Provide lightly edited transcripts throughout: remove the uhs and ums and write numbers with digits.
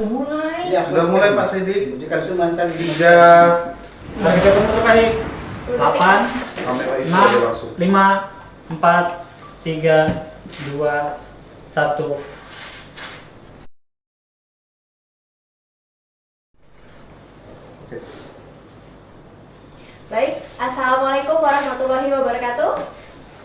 Mulai. Ya, sudah mulai Pak Sidik. Jika mantan Tiga. Nah, kita bentuk terkait 8, Sampai 6, 5, 4, 3, 2, 1. Baik, Assalamualaikum warahmatullahi wabarakatuh.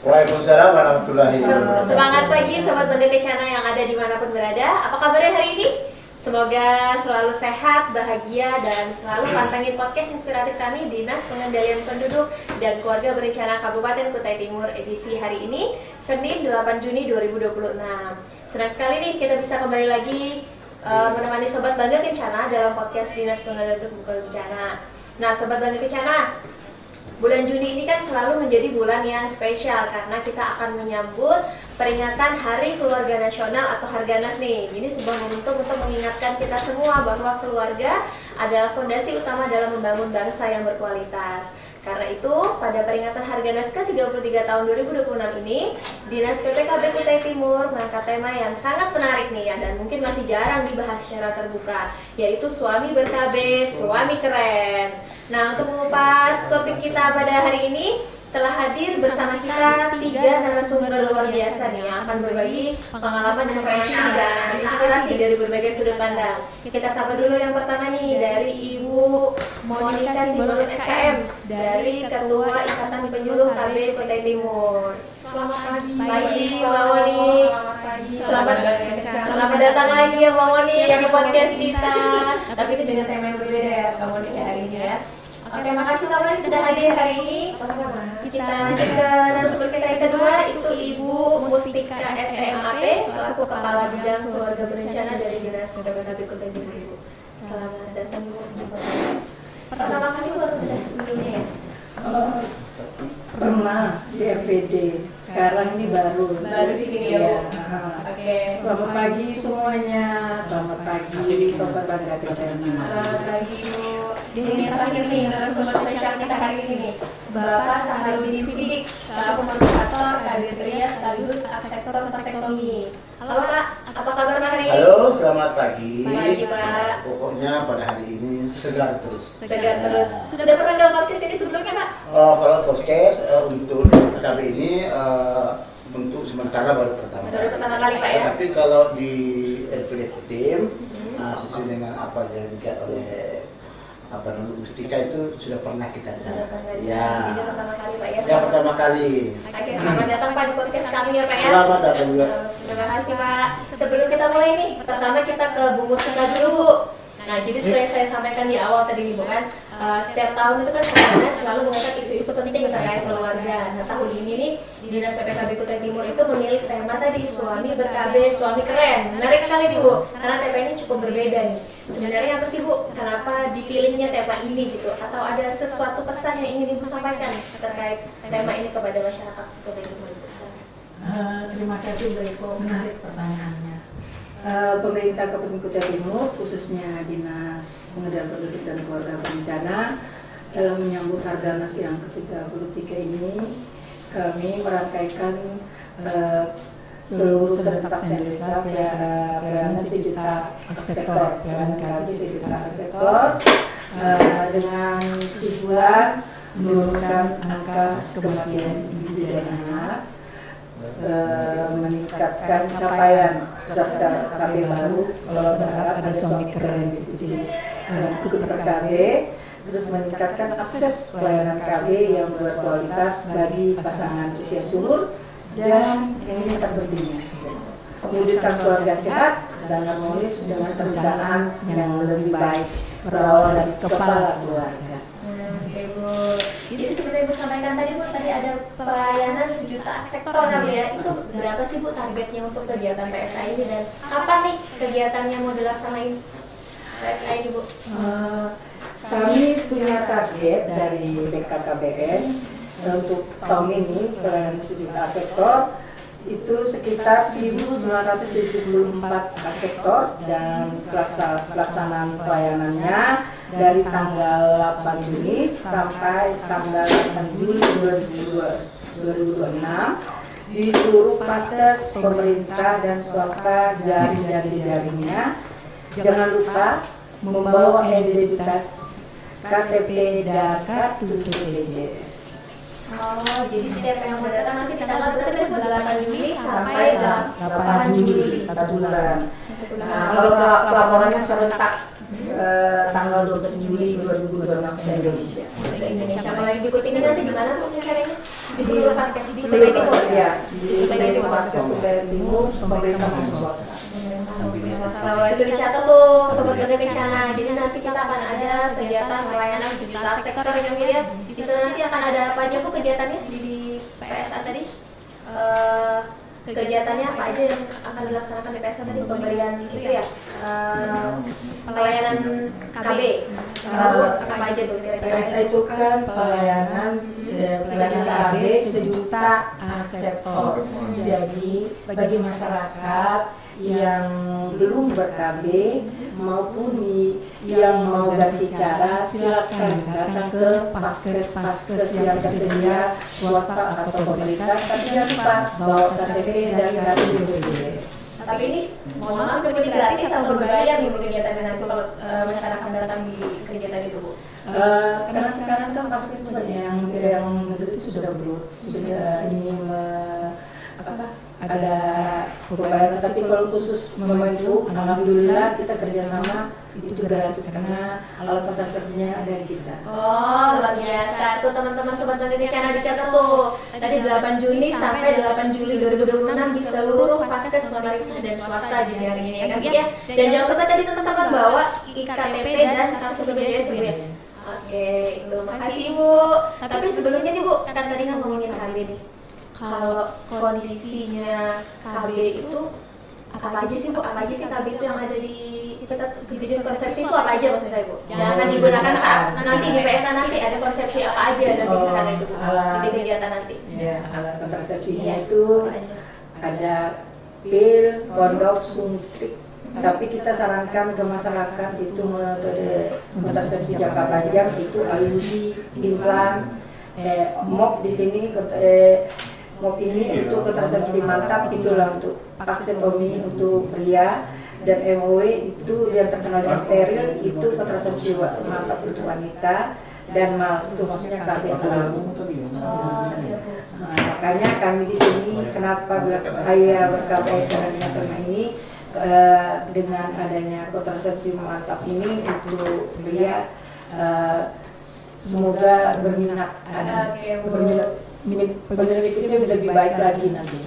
Waalaikumsalam warahmatullahi wabarakatuh. Semangat pagi Sobat Bangga Kencana yang ada dimanapun berada. Apa kabarnya hari ini? Semoga selalu sehat, bahagia, dan selalu pantengin podcast inspiratif kami Dinas Pengendalian Penduduk dan Keluarga Berencana Kabupaten Kutai Timur edisi hari ini, Senin 8 Juni 2026. Senang sekali nih kita bisa kembali lagi menemani Sobat Bangga Kencana dalam podcast Dinas Pengendalian Penduduk dan Berencana. Nah, Sobat Bangga Kencana, bulan Juni ini kan selalu menjadi bulan yang spesial karena kita akan menyambut peringatan Hari Keluarga Nasional atau Harganas nih. Ini sebuah momentum untuk mengingatkan kita semua bahwa keluarga adalah fondasi utama dalam membangun bangsa yang berkualitas. Karena itu, pada peringatan Harganas ke-33 tahun 2026 ini, Dinas PPKB Kutai Timur mengangkat tema yang sangat menarik nih ya, dan mungkin masih jarang dibahas secara terbuka, yaitu suami ber-KB, suami keren. Nah, untuk mengupas topik kita pada hari ini, telah hadir bersama kita 3 narasumber luar biasa nih yang akan berbagi pengalaman dan pengalaman dan inspirasi dari berbagai sudut pandang. Kita sapa dulu yang pertama nih dari Ibu Monika Simbolon SKM dari Ketua Ikatan Penyuluh KB Kutai Timur. Selamat pagi Mbak Moni. Selamat datang lagi ya Mbak Moni di podcast kita. Tapi ini dengan tema yang berbeda ya Mbak Moni hari ini ya. Oke, makasih Mbak Moni sudah hadir hari ini. Kita lanjut ke narasumber kita yang kedua, itu Ibu Mustika SMAP selaku Kepala Bidang Keluarga Berencana dari Dinas PPKB Kutai Timur. Selamat datang Bu. Pertama kali Bu atau sudah sebelumnya ya? Pernah di RPD, sekarang ini baru Baru di sini ya Bu. Oke. Selamat pagi semuanya, selamat pagi Sobat Bangga Kencana. Selamat pagi Bu. Ini yang terakhir nih narasumber spesial kita hari ini nih, Bapak Saharudin Sidik, selaku Koordinator Kabir Ria sekaligus Sektor Vasektomi. Halo Pak, apa kabar Pak hari ini? Halo, selamat pagi. Pagi Pak. Pokoknya pada hari ini segar terus. Segar terus. Sudah pernah ke podcast ini sebelumnya Pak? Kalau podcast untuk PKB ini untuk sementara baru pertama. Baru pertama kali Pak ya? Tapi kalau di RPD tim, sesuai dengan apa yang dilihat oleh Mustika itu sudah pernah kita Sudah pernah. ya. Ini pertama kali Pak ya? Yang pertama kali. Oke, selamat datang Pak di podcast kami ya Pak ya? Selamat datang juga. Terima kasih Pak. Sebelum kita mulai nih, pertama kita ke Bu Mustika dulu Bu. Nah, jadi saya sampaikan di awal tadi nih Bu kan, setiap tahun itu kan sebenarnya selalu mengangkat isu-isu penting terkait keluarga. Nah, tahun ini nih Dinas PPKB Kutai Timur itu memilih tema tadi suami ber-KB, suami keren. Menarik sekali nih Bu, karena tema ini cukup berbeda nih. Sebenarnya apa sih Bu? Kenapa dipilihnya tema ini gitu? Atau ada sesuatu pesan yang ingin Ibu sampaikan terkait tema ini kepada masyarakat Kutai Timur? Terima kasih Bu Eko, menarik pertanyaannya. Pemerintah Kabupaten Kutai Timur, khususnya Dinas Pengendalian Penduduk dan Keluarga Berencana, dalam menyambut Harganas yang ke-33 ini, kami merangkaikan seluruh serentak se-Indonesia pelayanan sejuta sektor, pelayanan sejuta sektor, dengan tujuan menurunkan angka kematian ibu dan anak, meningkatkan capaian serta KB baru. Kalau berharap ada suami keren di situ ikut ber-KB, terus meningkatkan akses pelayanan KB yang berkualitas bagi pasangan usia subur, dan ini yang terpentingnya mewujudkan keluarga sehat dan harmonis dengan perencanaan yang lebih baik berawal dari kepala keluarga. Oke Bu, jadi seperti Ibu sampaikan tadi Bu, tadi ada pelayanan sejuta sektor kan ya, itu berapa sih Bu targetnya untuk kegiatan PSA ini dan kapan nih kegiatannya mau dilaksanain PSA ini Bu? Kami punya target dari BKKBN untuk tahun ini pelayanan sejuta sektor itu sekitar 1.974 sektor, dan pelaksanaan pelayanannya dari tanggal 8 Juni sampai tanggal 8 Juli 2026 di seluruh paskes pemerintah dan swasta jaring-jaringnya Jangan lupa membawa identitas KTP dan kartu BPJS. Oh, jadi setiap yang mendatang nanti tanggal berarti dari 8 Juli sampai 8 Juli 1 bulan. Nah, kalau pelaporannya serentak tanggal 29 Juli 2012 se Indonesia. Indonesia. Kalau yang diikuti ini nanti di mana tuh caranya? Di seluruh Vaskes di Kutai Timur. Ya, di seluruh Vaskes Kutai Timur, pemerintah maupun swasta. Itu dicatat tuh Sobat Gagai Kencana. Jadi nanti kita akan ada kegiatan pelayanan sekitar sektor yang ya. Di sana nanti akan ada apa aja Bu kegiatannya di PSA tadi? Kegiatannya apa aja yang akan dilaksanakan di PSA tadi? Pemberian itu ya, pelayanan KB. Apa aja tuh kira-kira? PSA itu kan pelayanan KB sejuta sektor. Jadi bagi masyarakat yang belum ber-KB maupun yang mau ganti cara, silakan datang ke paskes yang tersedia swasta atau pemerintah. Tapi jangan lupa bawa KTP dan kartu BPJS. Tapi ini mohon maaf ini gratis atau berbayar nih kegiatannya nanti kalau masyarakat datang di kegiatan itu Bu? Karena sekarang kan paskes banyak yang itu sudah ini ada pembayaran, tapi kalau khusus membantu, alhamdulillah kita kerjasama itu gratis karena alat kontrasepsinya ada di kita. Oh, luar biasa. Tuh teman-teman Sobat Gagai Kencana dicatat tuh. Tadi 8 Juni sampai 8 Juli 2026 di seluruh Vaskes pemerintah dan swasta jadi hari ini ya kan ya. Dan jangan lupa tadi teman-teman bawa KTP dan kartu BPJS Bu ya. Oke, itu makasih Ibu. Tapi sebelumnya nih Bu, kan tadi kan ngomongin KB nih. Kalau kondisinya KB itu apa aja sih Bu? Apa aja sih KB itu yang ada di BPJS konsepsi itu apa aja maksud saya Bu? Yang akan digunakan saat nanti di PSA nanti ada konsepsi apa aja dan di sana itu Bu? Di kegiatan nanti. Ya, alat kontrasepsinya itu ada pil, kondom, suntik. Tapi kita sarankan ke masyarakat itu metode kontrasepsi jangka panjang itu IUD, implan, MOP di sini. MOP ini untuk kontrasepsi mantap itulah untuk vasektomi untuk pria, dan MOW itu yang terkenal dengan steril itu kontrasepsi mantap untuk wanita, dan MAL itu maksudnya KB alami. Makanya kami di sini kenapa saya ber-KB karena ini dengan adanya kontrasepsi mantap ini untuk pria semoga berminat penyelidiknya lebih baik lagi nanti.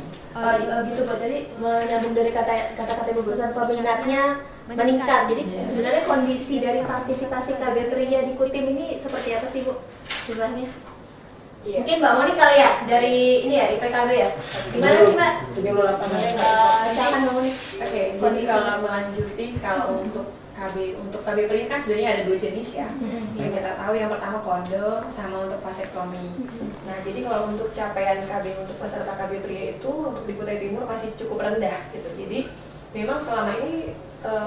Gitu Bu, jadi menyambung dari kata-kata Ibu barusan, peminatnya meningkat. Jadi sebenarnya kondisi dari partisipasi KB pria di Kutim ini seperti apa sih Bu jumlahnya? Iya. Mungkin Mbak Moni kali ya dari ini ya IPKB ya. Gimana sih Mbak? 78. Silakan Mbak Moni. Oke, jadi kalau melanjutin kalau untuk KB pria kan sebenarnya ada 2 jenis ya. Yang kita tahu yang pertama kondom sama untuk vasektomi. Nah, jadi kalau untuk capaian KB untuk peserta KB pria itu untuk di Kutai Timur masih cukup rendah gitu. Jadi memang selama ini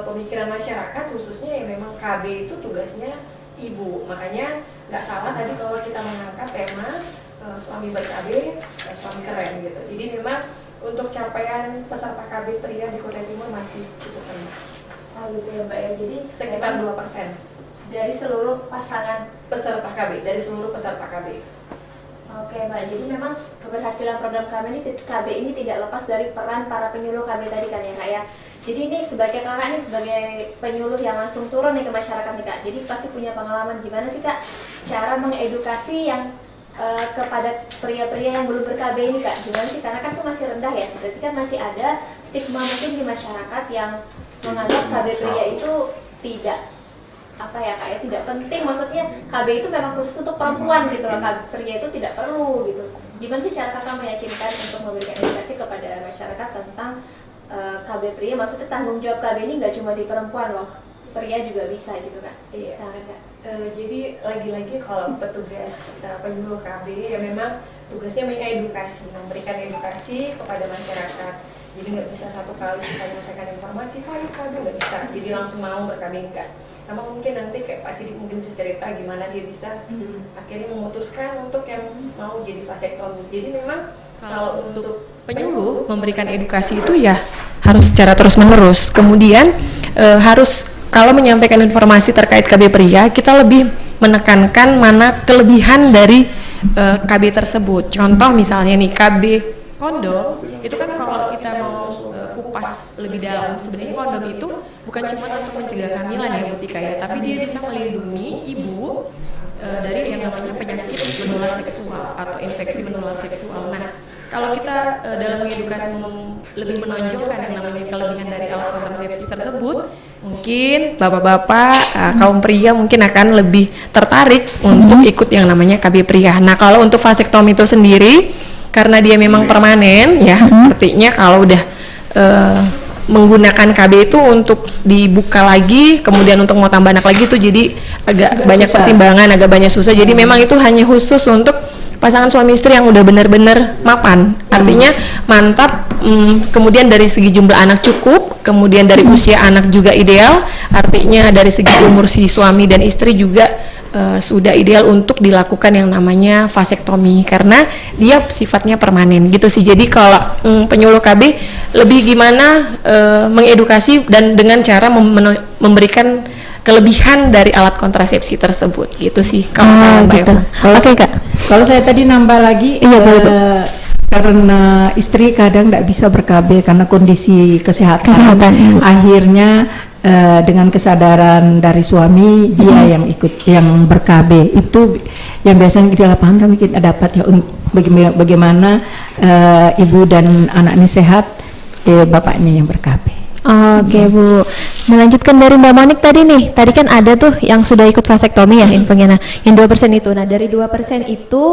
pemikiran masyarakat khususnya yang memang KB itu tugasnya ibu. Makanya nggak salah tadi kalau kita mengangkat tema suami ber-KB, suami keren gitu. Jadi memang untuk capaian peserta KB pria di Kutai Timur masih cukup rendah. Oh gitu ya Mbak ya, jadi sekitar 2% dari seluruh pasangan peserta KB, dari seluruh peserta KB. Oke Mbak, jadi memang keberhasilan program KB ini tidak lepas dari peran para penyuluh KB tadi kan ya Kak ya. Jadi ini sebagai kakak nih, sebagai penyuluh yang langsung turun nih ke masyarakat nih Kak, jadi pasti punya pengalaman gimana sih Kak cara mengedukasi yang kepada pria-pria yang belum ber-KB ini Kak, gimana sih, karena kan itu masih rendah ya, berarti kan masih ada stigma mungkin di masyarakat yang menganggap KB pria itu tidak apa ya Kak ya, tidak penting, maksudnya KB itu memang khusus untuk perempuan gitu loh, KB pria itu tidak perlu gitu. Gimana sih cara kakak meyakinkan untuk memberikan edukasi kepada masyarakat tentang KB pria, maksudnya tanggung jawab KB ini nggak cuma di perempuan loh, pria juga bisa gitu Kak. Iya. Silakan Kak. Jadi lagi-lagi kalau petugas penyuluh KB ya memang tugasnya mengedukasi, memberikan edukasi kepada masyarakat. Jadi nggak bisa satu kali kita menyampaikan informasi KB nggak bisa, jadi langsung mau ber-KB enggak. Sama mungkin nanti kayak Pak Sidik mungkin bisa cerita gimana dia bisa akhirnya memutuskan untuk yang mau jadi vasektomi. Jadi memang kalau untuk penyuluh memberikan edukasi itu ya harus secara terus-menerus. Kemudian harus kalau menyampaikan informasi terkait KB pria, kita lebih menekankan mana kelebihan dari KB tersebut. Contoh misalnya nih KB kondom, itu kan kalau kita mau kupas lebih dalam, sebenarnya kondom itu bukan cuma untuk mencegah kehamilan ya Bu Tika ya, tapi dia bisa melindungi ibu dari yang namanya penyakit menular seksual atau infeksi menular seksual. Nah, kalau kita dalam mengedukasi lebih menonjolkan yang namanya kelebihan dari alat kontrasepsi tersebut, mungkin bapak-bapak kaum pria mungkin akan lebih tertarik untuk ikut yang namanya KB pria. Nah, kalau untuk vasektomi itu sendiri, karena dia memang permanen ya, artinya kalau udah menggunakan KB itu untuk dibuka lagi, kemudian untuk mau tambah anak lagi itu jadi agak banyak pertimbangan, agak banyak susah. Jadi memang itu hanya khusus untuk pasangan suami istri yang udah benar-benar mapan, artinya mantap. Kemudian dari segi jumlah anak cukup, kemudian dari usia anak juga ideal, artinya dari segi umur si suami dan istri juga sudah ideal untuk dilakukan yang namanya vasektomi karena dia sifatnya permanen gitu sih. Jadi kalau penyuluh KB lebih gimana mengedukasi dan dengan cara memberikan kelebihan dari alat kontrasepsi tersebut gitu sih kalau saya Mbak gitu. Oke Kak. Kalau saya tadi nambah lagi, karena istri kadang nggak bisa ber-KB karena kondisi kesehatan. Akhirnya dengan kesadaran dari suami dia yang ikut yang ber-KB itu yang biasanya di lapangan kami dapat ya bagaimana ibu dan anak ini sehat, bapaknya yang ber-KB. Oke Bu, melanjutkan dari Mbak Monik tadi nih, tadi kan ada tuh yang sudah ikut vasektomi ya infonya, nah yang 2% itu, nah dari 2% itu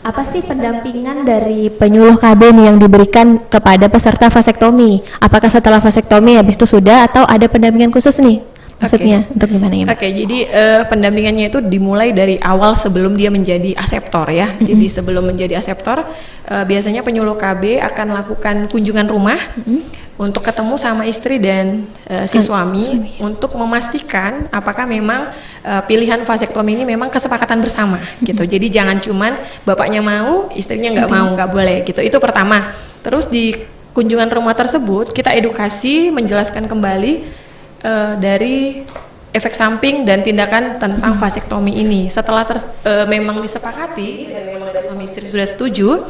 apa sih pendampingan dari penyuluh KB nih yang diberikan kepada peserta vasektomi? Apakah setelah vasektomi habis itu sudah atau ada pendampingan khusus nih? Maksudnya untuk gimana ya? Oke, jadi pendampingannya itu dimulai dari awal sebelum dia menjadi aseptor ya. Jadi sebelum menjadi aseptor, biasanya penyuluh KB akan lakukan kunjungan rumah untuk ketemu sama istri dan si suami untuk memastikan apakah memang pilihan vasektomi ini memang kesepakatan bersama gitu. Jadi jangan cuman bapaknya mau, istrinya nggak mau, nggak boleh gitu. Itu pertama. Terus di kunjungan rumah tersebut kita edukasi, menjelaskan kembali dari efek samping dan tindakan tentang vasektomi ini. Setelah memang disepakati dan memang dari suami istri sudah setuju,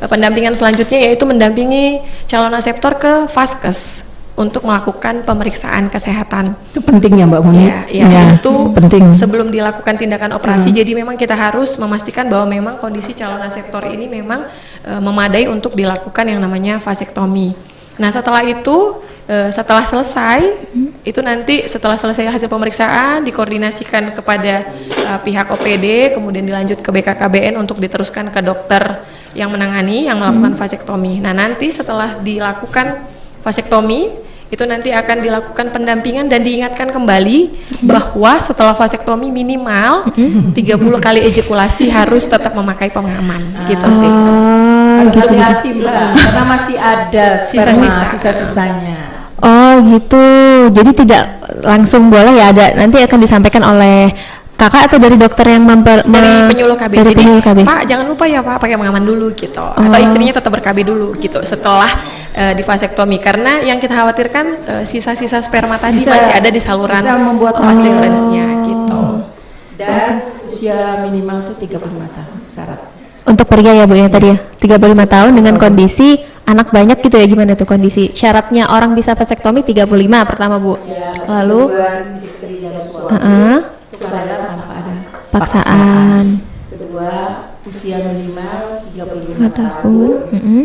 pendampingan selanjutnya yaitu mendampingi calon aseptor ke vaskes untuk melakukan pemeriksaan kesehatan. Itu penting ya Mbak Moni? Ya, itu penting. Sebelum dilakukan tindakan operasi, jadi memang kita harus memastikan bahwa memang kondisi calon aseptor ini memang memadai untuk dilakukan yang namanya vasektomi. Nah setelah itu, setelah selesai, itu nanti setelah selesai hasil pemeriksaan dikoordinasikan kepada pihak OPD, kemudian dilanjut ke BKKBN untuk diteruskan ke dokter yang menangani, yang melakukan vasektomi. Nah nanti setelah dilakukan vasektomi, itu nanti akan dilakukan pendampingan dan diingatkan kembali bahwa setelah vasektomi minimal 30 kali ejakulasi harus tetap memakai pengaman, gitu sih. Hati-hati Mbak, karena masih ada sisa-sisanya. Oh gitu, jadi tidak langsung boleh ya, ada nanti akan disampaikan oleh kakak atau dari dokter yang dari penyuluh KB. Dari jadi penyuluh KB. Pak jangan lupa ya Pak pakai pengaman dulu gitu, atau istrinya tetap ber-KB dulu gitu setelah di vasektomi, karena yang kita khawatirkan sisa-sisa sperma tadi masih ada di saluran vas deferensnya gitu. Dan usia minimal itu 35 tahun syarat. Untuk pria ya Bu ya tadi ya, 35 tahun dengan kondisi anak banyak gitu ya, gimana tuh kondisi? Syaratnya orang bisa vasektomi 35 pertama Bu. Ya, lalu istri dan suami tanpa ada paksaan. Kedua, usia minimal 35 tahun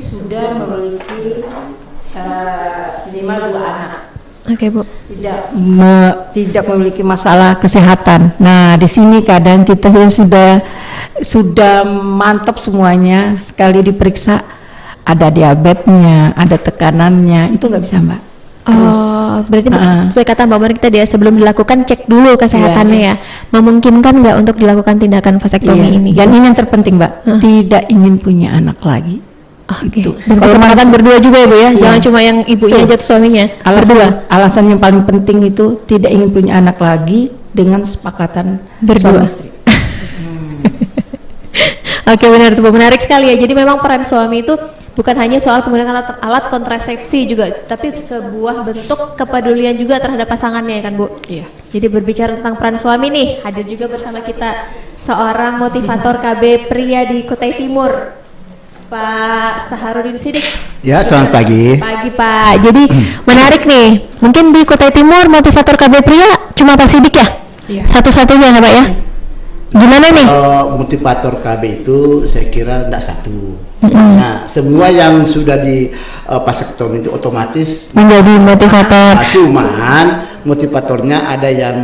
sudah memiliki minimal 2 anak. Oke Bu. Tidak memiliki masalah kesehatan. Nah, di sini kadang kita sudah mantap semuanya, sekali diperiksa ada diabetesnya, ada tekanannya, itu nggak bisa Mbak. Berarti sesuai kata Mbak Monik tadi ya, sebelum dilakukan cek dulu kesehatannya ya. Memungkinkan nggak untuk dilakukan tindakan vasektomi ini? Dan ini yang terpenting Mbak, tidak ingin punya anak lagi. Gitu. Dan kesepakatan berdua juga ya Bu ya, jangan cuma yang ibunya aja suaminya. Alasan yang paling penting itu tidak ingin punya anak lagi dengan sepakatan berdua. Oke benar tuh, menarik sekali ya. Jadi memang peran suami itu bukan hanya soal penggunaan alat kontrasepsi juga, tapi sebuah bentuk kepedulian juga terhadap pasangannya, kan Bu? Iya. Jadi berbicara tentang peran suami nih, hadir juga bersama kita seorang motivator KB pria di Kutai Timur, Pak Saharudin Sidik. Ya, selamat pagi. Pagi Pak. Jadi menarik nih, mungkin di Kutai Timur motivator KB pria cuma Pak Sidik ya? Iya. Satu-satunya ya Pak ya? Gimana nih? Motivator KB itu saya kira tidak satu. Nah, semua yang sudah di vasektomi itu otomatis Menjadi motivator. Cuman motivatornya ada yang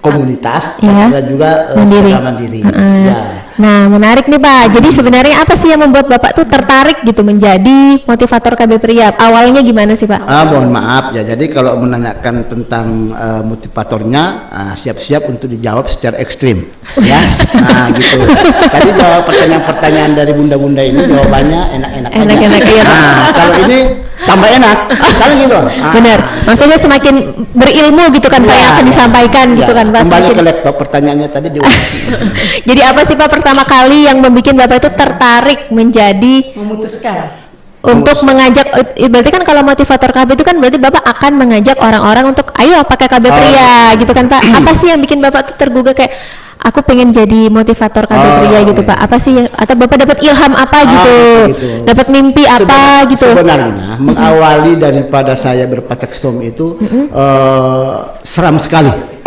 komunitas, Iya. ada juga Mandiri. secara mandiri. Ya. Nah, menarik nih Pak. Jadi sebenarnya apa sih yang membuat Bapak tuh tertarik gitu menjadi motivator KB pria? Awalnya gimana sih Pak? Mohon maaf ya. Jadi kalau menanyakan tentang motivatornya, siap-siap untuk dijawab secara ekstrim, ya. Nah, gitu. Tadi jawab pertanyaan-pertanyaan dari bunda-bunda ini jawabannya enak-enak. Enak-enak, iya. Nah, kalau ini tambah enak, kan gitu. Benar. Maksudnya semakin berilmu gitu kan Pak yang akan disampaikan gitu kan Pak. Kembali Semakin- ke laptop pertanyaannya tadi Jadi apa sih Pak pertama kali yang membuat Bapak itu tertarik menjadi Memutuskan. untuk mengajak, berarti kan kalau motivator KB itu kan berarti Bapak akan mengajak orang-orang untuk ayo pakai KB pria gitu kan Pak. Apa sih yang bikin Bapak tuh tergugah kayak aku pengen jadi motivator KB pria gitu Pak? Apa sih atau Bapak dapat ilham apa gitu? Dapat mimpi apa gitu? Sebenarnya mengawali daripada saya berpatekstomi itu seram sekali.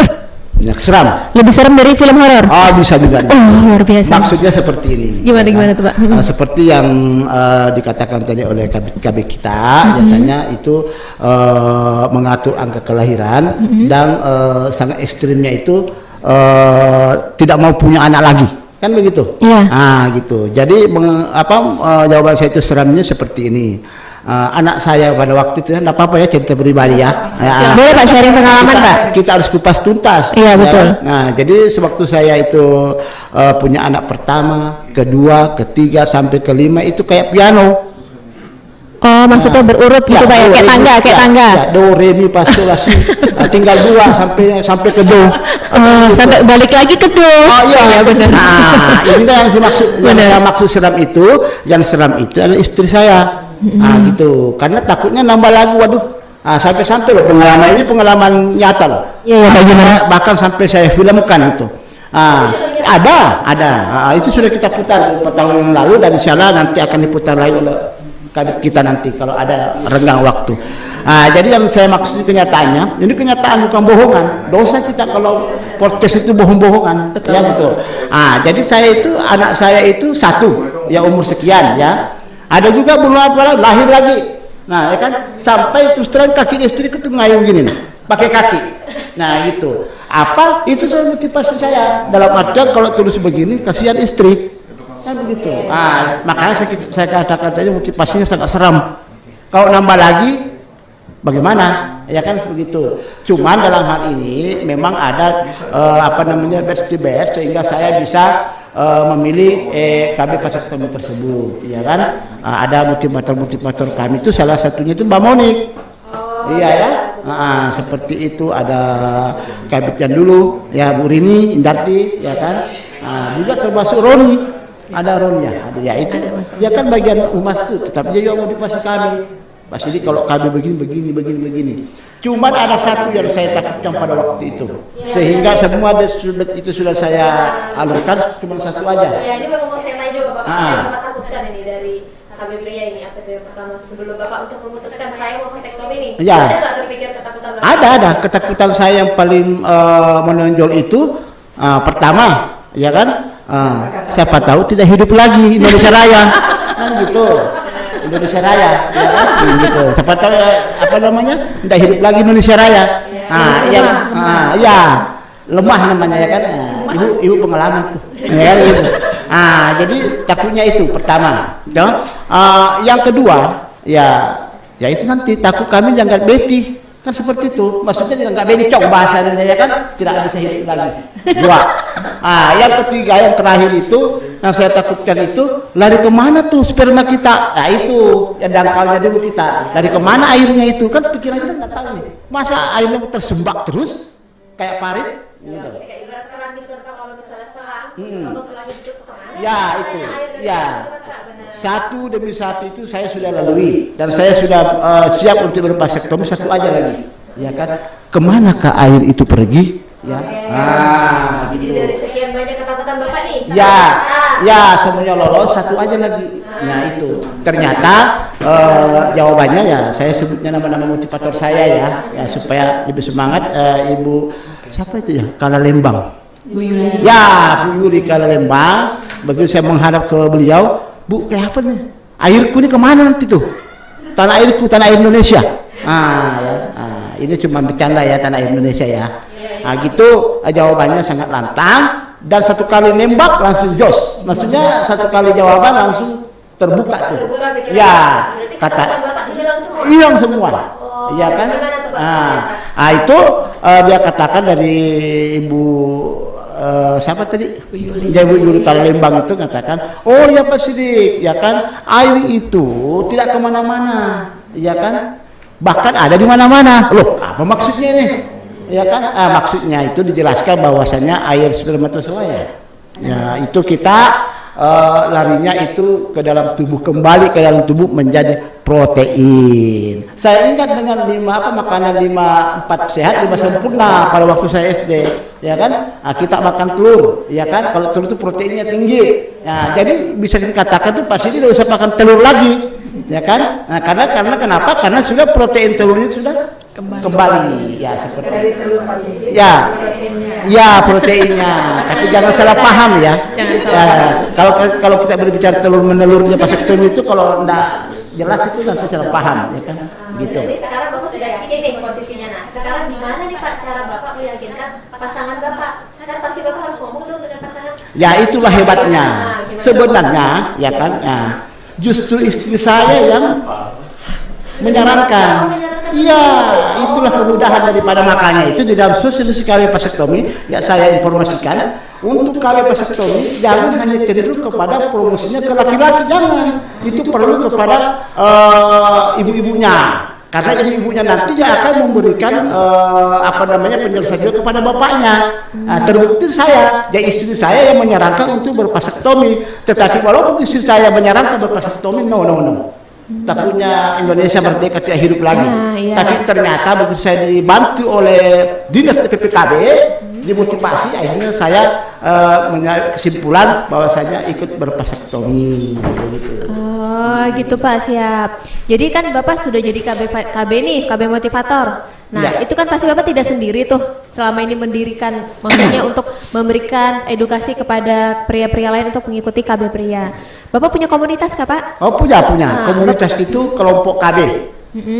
Ya, seram. Lebih serem dari film horor? Bisa juga. Oh, luar biasa. Maksudnya seperti ini. Gimana tuh Pak? Seperti yang dikatakan tadi oleh KB kita, biasanya itu mengatur angka kelahiran dan sangat ekstrimnya itu tidak mau punya anak lagi, kan begitu? Iya. Gitu. Jadi jawaban saya itu seramnya seperti ini. Anak saya pada waktu itu tidak apa-apa ya cerita pribadi ya. Boleh Pak sharing pengalaman Pak? Kita harus kupas tuntas. Iya, betul. Nah, jadi sewaktu saya itu punya anak pertama, kedua, ketiga sampai kelima itu kayak piano. Oh, maksudnya berurut gitu Pak ya, kayak tangga, kayak tangga. Ya, do, re, mi, fa, sol, la, si. Tinggal dua sampai ke do. Sampai balik lagi ke do. Iya, benar. Nah, ini yang saya maksud, yang saya maksud seram itu, yang seram itu adalah istri saya. Gitu. Karena takutnya nambah lagi, waduh. Sampai-sampai loh pengalaman ini pengalaman nyata loh. Iya, bagaimana? Bahkan sampai saya filmkan itu. Ada. Itu sudah kita putar beberapa tahun yang lalu dan insyaallah nanti akan diputar lagi oleh kabit kita nanti kalau ada renggang waktu. Jadi yang saya maksud kenyataannya, ini kenyataan bukan bohongan. Dosa kita kalau podcast itu bohong-bohongan. Ya betul. Jadi anak saya itu satu, ya umur sekian ya. Ada juga belum lahir lagi. Nah, ya kan sampai terus terang kaki istri itu ngayung gini nah, pakai kaki. Nah, gitu. Apa? Itu saya motivasi saya. Dalam artian kalau terus begini kasihan istri. Kan begitu. Makanya saya katakan tadi motivasinya sangat seram. Kalau nambah lagi bagaimana? Ya kan begitu. Cuman dalam hal ini memang ada best to best sehingga saya bisa memilih KB vasektomi tersebut, ya kan? Ada motivator kami itu salah satunya itu Mbak Monik. Iya ya. Seperti itu ada kabit yang dulu ya Bu Rini Indarti, ya kan? Juga termasuk Roni. Ada Roni ya itu. Dia kan bagian humas itu, tetap dia juga motivasi kami. Pas ini kalau KB begini. Cuman ada satu yang saya takutkan pada waktu itu, sehingga semua itu sudah saya alurkan, cuma satu aja. Ya, ini memang saya tanya juga Bapak, yang Bapak takutkan ini dari KB pria ini, apa itu yang pertama sebelum Bapak untuk memutuskan saya mau vasektomi ini? Ya. Ada nggak terpikir ketakutan Bapak? Ada ketakutan saya yang paling menonjol itu pertama, ya kan? Siapa tahu tidak hidup lagi Indonesia Raya, kan gitu. Indonesia Raya, ya kan? Gitu. Siapa tahu tidak hidup lagi Indonesia Raya. Ya, lemah namanya ya kan. Ibu pengalaman tuh, ya kan gitu. Jadi takutnya itu pertama. Yang kedua, ya itu nanti takut kami jangan beti. Kan seperti itu, maksudnya nggak bencong bahasanya ya kan, tidak bisa hidup lagi. Dua. Yang ketiga, yang terakhir itu, yang saya takutkan itu lari kemana tuh sperma kita? Nah itu yang dangkalnya dulu kita. Lari kemana airnya itu? Kan pikiran kita nggak tahu nih. Masa airnya tersembak terus kayak parit? Gitu. Kayak ibarat keran gitu kan kalau misalnya selang, atau selang itu kemana? Ya itu, ya. Satu demi satu itu saya sudah lalui dan saya sudah siap untuk bervasektomi. Satu aja lagi, ya kan? Kemanakah air itu pergi? Ya, Jadi gitu. dari sekian banyak ketakutan Bapak nih. Ya, semuanya lolos. Satu aja lagi. Nah itu ternyata jawabannya ya saya sebutnya nama-nama motivator saya ya supaya lebih semangat. Ibu siapa itu ya? Kala Lembang. Bu Yuli. Ya, Bu Yuli Kala Lembang. Begitu saya menghadap ke beliau, Bu, kayak apa nih? Airku ini kemana nanti tuh? Tanah airku, tanah air Indonesia. Ini cuma bercanda ya, tanah air Indonesia ya. Gitu jawabannya sangat lantang dan satu kali nembak langsung jos. Maksudnya satu kali jawaban langsung terbuka tuh. Ya, kata hilang semua. Iya kan? Itu dia katakan dari Ibu siapa tadi? Ibu Yuli Kala Lembang itu katakan, oh ya Pak Sidik, ya kan, air itu tidak kemana-mana, ya kan, bahkan ada di mana-mana. Loh, apa maksudnya nih? Ya kan, maksudnya itu dijelaskan bahwasanya air spermatozoa ya itu kita larinya itu ke dalam tubuh, kembali ke dalam tubuh menjadi protein. Saya ingat dengan makanan 4 sehat 5 sempurna pada waktu saya SD, ya kan? Kita makan telur, ya kan? Kalau telur itu proteinnya tinggi. Nah, jadi bisa dikatakan tuh pasti tidak usah makan telur lagi, ya kan? Nah, karena kenapa? Karena sudah protein telur itu sudah kembali. Ya seperti itu. Ya proteinnya. Tapi jangan salah paham ya. Jangan salah. Kalau kita berbicara telur menelurnya vasektomi itu kalau enggak jelas itu nanti salah paham, ya kan? Gitu. Jadi sekarang Bapak sudah yakin nih posisinya. Nah, sekarang gimana nih Pak cara Bapak meyakinkan pasangan Bapak? Kan pasti Bapak harus ngomong dong dengan pasangan. Ya itulah hebatnya. Sebenarnya, ya kan? Justru istri saya yang menyarankan. Iya, itulah kemudahan daripada, makanya itu di dalam sosialisasi KW vasektomi ya saya informasikan untuk KW vasektomi jangan hanya cenderung kepada promosinya ke laki-laki, jangan, itu perlu kepada ibu-ibunya, karena ibu-ibunya nantinya akan memberikan penjelasan juga kepada bapaknya. Terbukti saya, ya istri saya yang menyarankan untuk bervasektomi, tetapi walaupun istri saya menyarankan bervasektomi, no. Takutnya Indonesia merdeka tidak hidup lagi. Tapi ternyata begitu saya dibantu oleh dinas DPPKB, dimotivasi, akhirnya saya kesimpulan bahwasanya ikut bervasektomi. Oh gitu Pak, siap. Jadi kan Bapak sudah jadi KB nih, KB motivator. Nah itu kan pasti Bapak tidak sendiri tuh selama ini mendirikan, maksudnya untuk memberikan edukasi kepada pria-pria lain untuk mengikuti KB pria. Bapak punya komunitas kah Pak? Oh punya. Komunitas itu kelompok KB.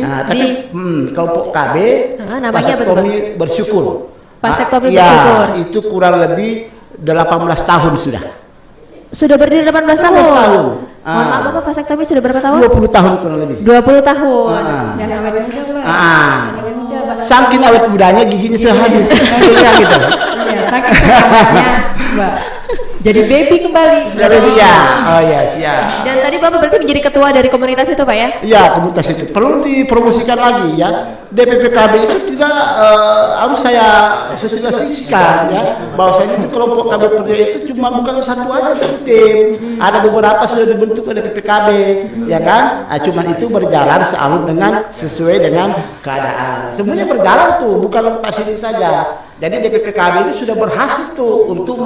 Tapi kelompok KB vasektomi bersyukur. Vasektomi bersyukur. Itu kurang lebih 18 tahun sudah. Sudah berdiri 18 tahun. Mohon maaf Bapak, vasektomi sudah berapa tahun? 20 tahun kurang lebih. 20 tahun. Jangan awet muda Pak. Saking awet mudanya giginya sudah habis. Gitu. Iya, saking awetnya Mbak. Jadi baby kembali. Oh ya, siap. Dan tadi Bapak berarti menjadi ketua dari komunitas itu Pak ya? Iya, komunitas itu perlu dipromosikan lagi ya. DPPKB itu tidak harus saya sosialisasikan ya, bahwasanya itu kelompok KB pria itu cuma bukan satu aja tim. Ada beberapa sudah dibentuk oleh DPPKB, ya kan? Cuman itu berjalan sealur dengan sesuai dengan keadaan. Semuanya berjalan tuh, bukan Pak Sidik saja. Jadi DPPKB itu sudah berhasil tuh untuk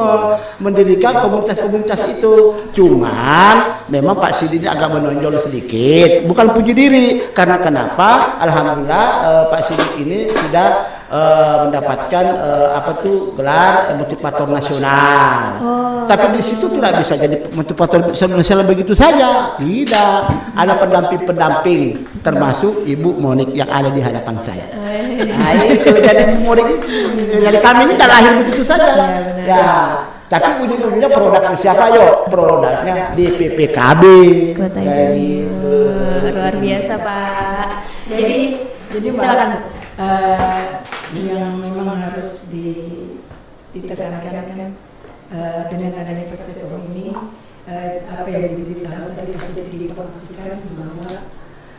mendirikan komunitas-komunitas itu. Cuman memang Pak Sidik ini agak menonjol sedikit, bukan puji diri. Karena kenapa? Alhamdulillah Pak Sidik ini sudah mendapatkan gelar motivator nasional. Tapi di situ tidak bisa jadi motivator nasional begitu saja. Tidak, ada pendamping-pendamping, termasuk Ibu Monik yang ada di hadapan saya. Nah itu, jadi Ibu Monik dari kami ini tak lahir begitu saja. Ya, tapi ujung-ujungnya produknya siapa yo? Produknya DPPKB. Kayak gitu. Luar biasa Pak. Jadi silakan. Yang memang harus ditekankan kan dengan adanya vasektomi ini, apa yang diberitahu tadi pasti diinformasikan bahwa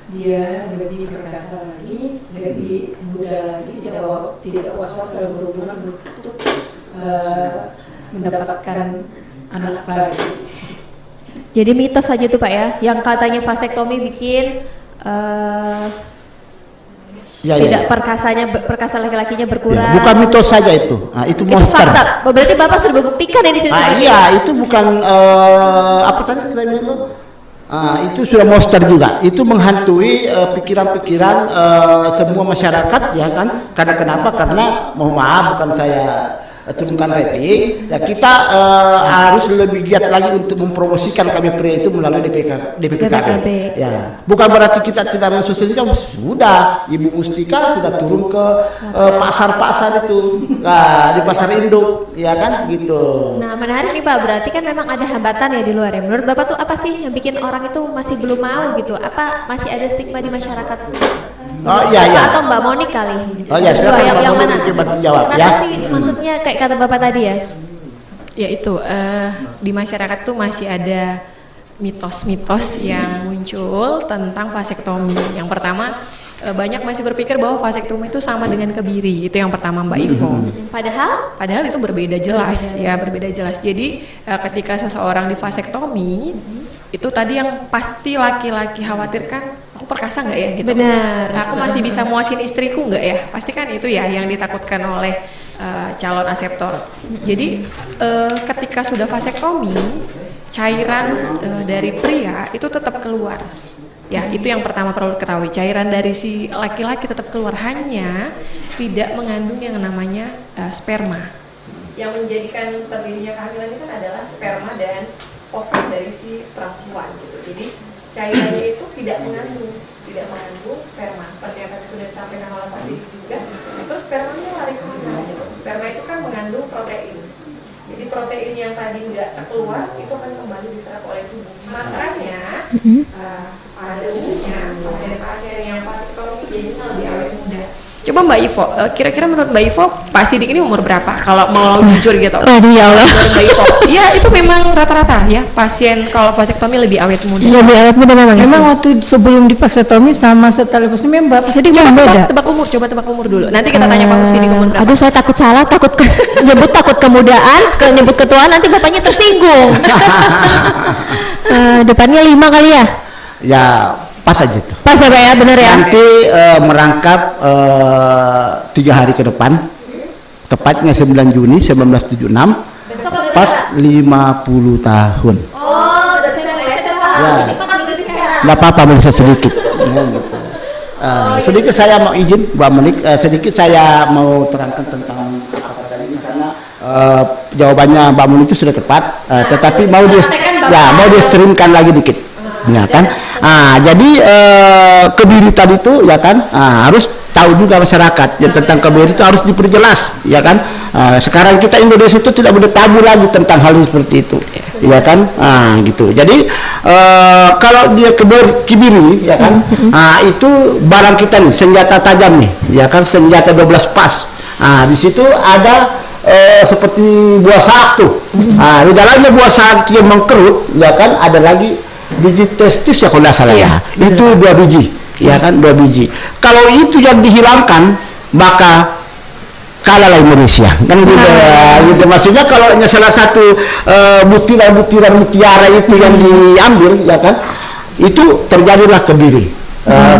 dia lebih perkasa lagi, lebih muda lagi, tidak was-was dalam berhubungan untuk mendapatkan anak lagi. Jadi mitos saja tuh Pak ya, yang katanya vasektomi bikin tidak perkasa laki-lakinya berkurang. Ya, bukan mitos saja itu. Nah, itu monster. Itu fakta. Oh, berarti Bapak sudah membuktikan ya di sini. Iya, itu bukan apa tadi kita bilang itu? Itu sudah monster juga. Itu menghantui pikiran-pikiran semua masyarakat ya kan. Karena kenapa? Karena mohon maaf bukan saya turunkan rating, ya kita harus lebih giat lagi untuk mempromosikan kami pria itu melalui DPPKB. Ya, bukan berarti kita tidak mensosialisasikan. Sudah, Ibu Mustika sudah turun ke pasar-pasar itu, di pasar induk, ya kan, gitu. Nah, menarik nih Pak. Berarti kan memang ada hambatan ya di luar ya. Menurut Bapak tuh apa sih yang bikin orang itu masih belum mau gitu? Apa masih ada stigma di masyarakat? Oh iya iya. Atau Mbak Monik kali? Oh iya, silakan Mbak yang Monik mana? mungkin jawab ya. Kenapa sih maksudnya kayak kata Bapak tadi ya? Ya itu di masyarakat tuh masih ada mitos-mitos yang muncul tentang vasektomi. Yang pertama banyak masih berpikir bahwa vasektomi itu sama dengan kebiri. Itu yang pertama Mbak Ivo. Padahal itu berbeda jelas ya, berbeda jelas. Jadi ketika seseorang divasektomi itu tadi yang pasti laki-laki khawatirkan, aku perkasa nggak ya gitu. Benar. Aku masih bisa muasin istriku nggak ya? Pasti kan itu ya yang ditakutkan oleh calon aseptor. Jadi ketika sudah vasektomi, cairan dari pria itu tetap keluar. Ya, itu yang pertama perlu diketahui. Cairan dari si laki-laki tetap keluar, hanya tidak mengandung yang namanya sperma. Yang menjadikan terjadinya kehamilan itu kan adalah sperma dan ovum dari si perempuan gitu. Jadi cairannya itu tidak mengandung sperma seperti yang tadi sudah disampaikan oleh Pak Sidik juga. Terus spermanya lari kemana gitu? Sperma itu kan mengandung protein. Jadi protein yang tadi nggak keluar itu akan kembali diserap oleh tubuh. Makanya pada umumnya pasien-pasien yang vasektomi biasanya lebih awet muda. Coba Mbak Ivo, kira-kira menurut Mbak Ivo, Pak Sidik ini umur berapa? Kalau mau jujur gitu. Aduh ya Allah. Mbak Ivo, ya itu memang rata-rata ya pasien kalau vasektomi lebih awet muda. Lebih awet muda memang. Memang waktu sebelum divasektomi sama setelah vasektomi Mbak Sidik memang beda. Coba tebak umur dulu. Nanti kita tanya Pak Sidik umur berapa. Aduh, saya takut salah, takut kemudaan, nyebut ketuaan nanti bapaknya tersinggung. Depannya 5 kali ya? Ya pas aja tuh. Pas ya Pak ya, bener ya? Nanti merangkap 3 hari ke depan, tepatnya 9 Juni 1976, pas 50 tahun. Oh, udah saya Nggak apa-apa, bisa sedikit. Ya, gitu. Sedikit saya mau izin, Mbak Monik, sedikit saya mau terangkan tentang apa tadi karena jawabannya Mbak Monik itu sudah tepat, tetapi mau dia streamkan lagi dikit, ya kan? Jadi kebiri tadi itu ya kan harus tahu juga masyarakat ya tentang kebiri itu harus diperjelas ya kan. Sekarang kita Indonesia itu tidak boleh tabu lagi tentang hal seperti itu ya kan. Gitu. Jadi kalau dia kebiri ya kan, itu barang kita nih, senjata tajam nih ya kan, senjata 12 pas. Di situ ada seperti buah salak tuh. Di dalamnya buah salak yang mengkerut ya kan, ada lagi biji testis ya kalau tidak salah ya, itu 2 biji ya kan, 2 biji. Kalau itu yang dihilangkan maka kalahlah Indonesia kan gitu, maksudnya kalau salah satu butiran mutiara itu yang diambil ya kan, itu terjadilah kebiri.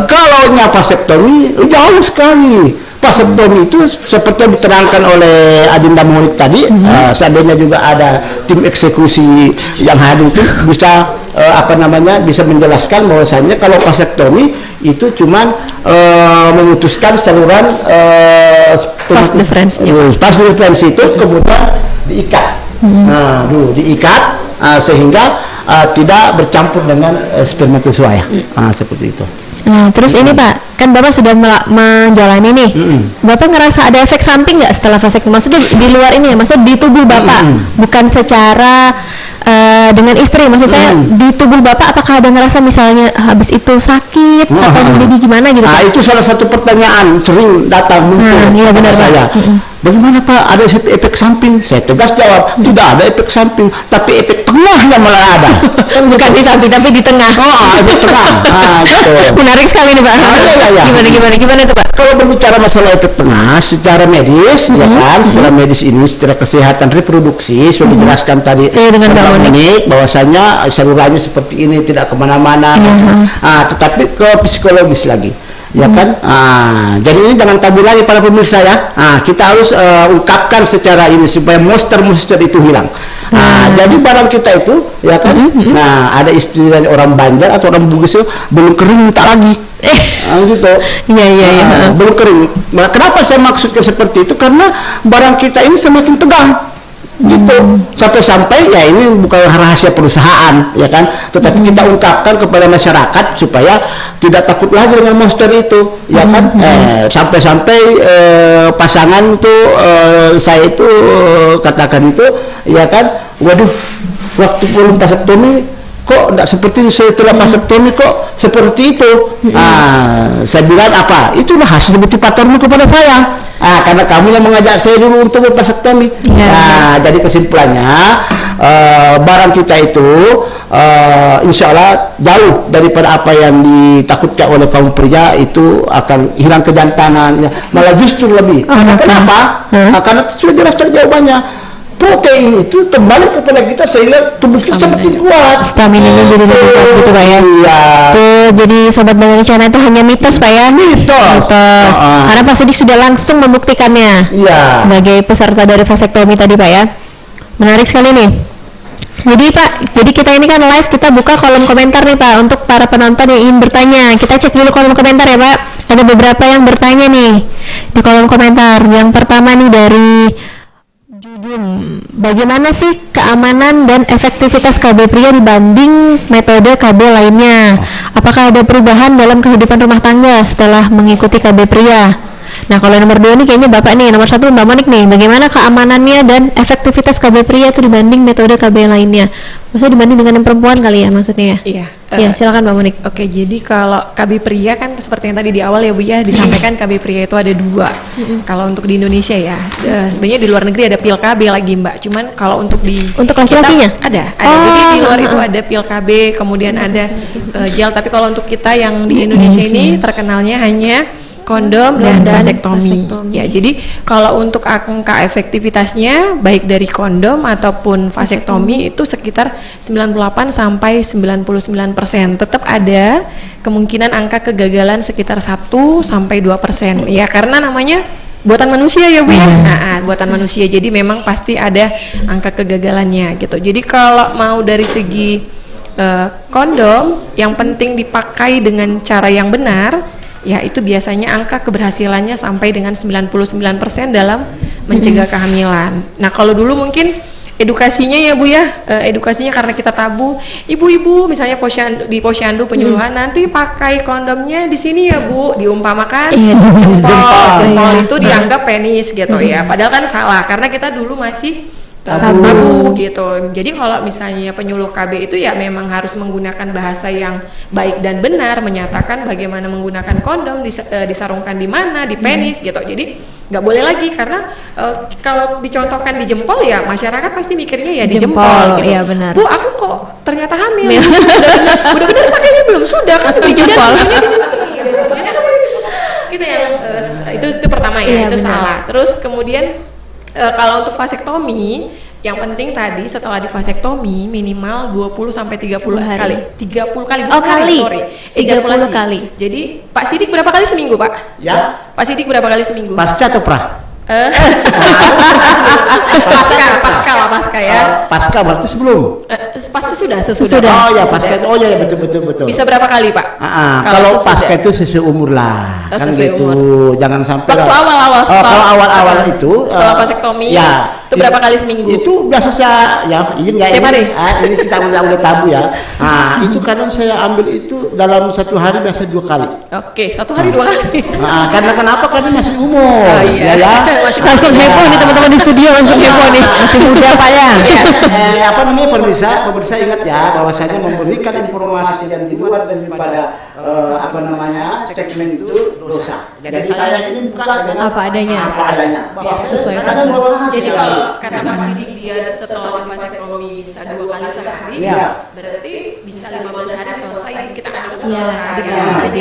Kalau vasektomi jauh sekali. Vasektomi itu seperti yang diterangkan oleh Adinda Monik tadi, seandainya juga ada tim eksekusi yang hadir itu bisa bisa menjelaskan bahwasanya kalau vasektomi itu cuman memutuskan saluran vas deferens itu kemudian diikat. Diikat sehingga tidak bercampur dengan spermatozoa ya. Seperti itu. Nah, terus ini Pak, kan Bapak sudah menjalani nih. Bapak ngerasa ada efek samping nggak setelah vasektomi? Maksudnya di luar ini ya, maksudnya di tubuh Bapak, bukan secara dengan istri. Maksud saya di tubuh Bapak, apakah ada ngerasa misalnya habis itu sakit atau menjadi gimana gitu? Itu salah satu pertanyaan sering datang muncul iya benar saya. Bagaimana Pak, ada efek samping? Saya tegas jawab, tidak ada efek samping, tapi efek tengah yang malah ada. Bukan di samping tapi di tengah. Efek tengah. Gitu. Menarik sekali nih Pak. Gimana tuh Pak? Kalau berbicara masalah efek tengah secara medis, ya kan, secara medis ini, secara kesehatan reproduksi sudah dijelaskan tadi dengan Monik bahwasanya salurannya seperti ini, tidak kemana-mana. Tetapi ke psikologis lagi. Ya kan, jadi ini jangan tabu lagi para pemirsa ya. Kita harus ungkapkan secara ini supaya monster itu hilang. Jadi barang kita itu, ya kan, ada istilah orang Banjar atau orang Bugis itu belum kering minta lagi. Gitu. Iya. Belum kering. Nah, kenapa saya maksudkan seperti itu? Karena barang kita ini semakin tegang. Gitu, sampai-sampai ya ini bukan rahasia perusahaan, ya kan, tetapi kita ungkapkan kepada masyarakat supaya tidak takut lagi dengan monster itu, ya kan. Sampai-sampai pasangan itu saya itu katakan itu, ya kan, waduh, waktu belum vasektomi kok tidak seperti itu, setelah vasektomi kok seperti itu. Saya bilang apa? Itulah hasil motivatormu kepada saya. Karena kamu yang mengajak saya dulu untuk bervasektomi. Jadi kesimpulannya barang kita itu insya Allah jauh daripada apa yang ditakutkan oleh kaum pria, itu akan hilang kejantanan, ya. Malah justru lebih. Kenapa? Karena sudah jelas jawabannya. Protein itu kembali kepada kita sehingga tubuh kita semakin kuat. Stamina-nya jadi lebih kuat gitu Pak ya. Iya. Tuh, jadi sobat Bangga Kencana itu hanya mitos Pak ya. Mitos. Karena Pak Sidik sudah langsung membuktikannya. Iya. Sebagai peserta dari vasektomi tadi Pak ya. Menarik sekali nih. Jadi Pak, jadi kita ini kan live, kita buka kolom komentar nih Pak untuk para penonton yang ingin bertanya. Kita cek dulu kolom komentar ya Pak. Ada beberapa yang bertanya nih di kolom komentar. Yang pertama nih dari Jujun, bagaimana sih keamanan dan efektivitas KB pria dibanding metode KB lainnya? Apakah ada perubahan dalam kehidupan rumah tangga setelah mengikuti KB pria? Nah, kalau nomor 2 nih kayaknya Bapak nih, nomor 1 Mbak Monik nih, bagaimana keamanannya dan efektivitas KB pria itu dibanding metode KB lainnya? Maksudnya dibanding dengan yang perempuan kali ya maksudnya ya? Iya. Ya, silakan Mbak Monik. Oke, jadi kalau KB pria kan seperti yang tadi di awal ya Bu ya, disampaikan KB pria itu ada 2. Kalau untuk di Indonesia ya, sebenarnya di luar negeri ada pil KB lagi Mbak. Cuman kalau untuk laki-lakinya ada. Jadi di luar itu ada pil KB, kemudian ada gel. Tapi kalau untuk kita yang di Indonesia ini terkenalnya hanya kondom dan vasektomi. Ya, jadi kalau untuk angka efektivitasnya baik dari kondom ataupun vasektomi itu sekitar 98 sampai 99%. Tetap ada kemungkinan angka kegagalan sekitar 1 sampai 2%. Ya, karena namanya buatan manusia ya Bu ya. Buatan manusia. Jadi memang pasti ada angka kegagalannya gitu. Jadi kalau mau dari segi kondom, yang penting dipakai dengan cara yang benar. Ya, itu biasanya angka keberhasilannya sampai dengan 99% dalam mencegah kehamilan. Nah, kalau dulu mungkin edukasinya ya Bu ya, edukasinya karena kita tabu, ibu-ibu misalnya di posyandu penyuluhan, nanti pakai kondomnya di sini ya Bu, diumpamakan jempol itu dianggap penis gitu ya, padahal kan salah karena kita dulu masih tabu gitu. Jadi kalau misalnya penyuluh KB itu ya memang harus menggunakan bahasa yang baik dan benar, menyatakan bagaimana menggunakan kondom, disarungkan di mana, di penis gitu. Jadi nggak boleh lagi karena kalau dicontohkan di jempol ya masyarakat pasti mikirnya ya di jempol gitu. Iya benar. Bu, aku kok ternyata hamil. udah benar pakainya belum, sudah kan di jempol. Gitu ya. Itu pertama ya, itu benar. Salah. Terus kemudian kalau untuk vasektomi, yang penting tadi setelah di vasektomi minimal 20 sampai 30 kali. 30 kali bukan sorry. 30 kali. Jadi Pak Sidik berapa kali seminggu, Pak? Ya. Pak Sidik berapa kali seminggu? Pasca atau pra? Pasca ya. Pasca berarti sebelum. Pasti sesudah. Oh ya, pasca. Oh ya, betul. Bisa berapa kali, Pak? Kalau pasca itu sesuai umur lah. Kan sesuai gitu. umur. Jangan sampai waktu awal-awal kalau awal-awal itu setelah vasektomi. Ya. Itu berapa kali seminggu? Itu biasa saya ini enggak tiap hari. Ini kita udah tabu ya. Itu kadang saya ambil itu dalam 1 hari biasa 2 kali. Oke, 1 hari 2 kali. Karena kenapa? Karena masih umur. Iya. Ya. Masih langsung heboh nih teman-teman di studio, langsung heboh nih, masih muda Pak ya. Apa namanya pemirsa ingat ya bahwasanya memberikan informasi yang dibuat daripada statement itu dosa. Jadi saya ini bukan dengan apa adanya. Sesuai. Jadi kalau kata Mas Sidik dia setelah vasektomi bisa 2 kali sehari, berarti bisa 15 hari selesai kita anggap selesai.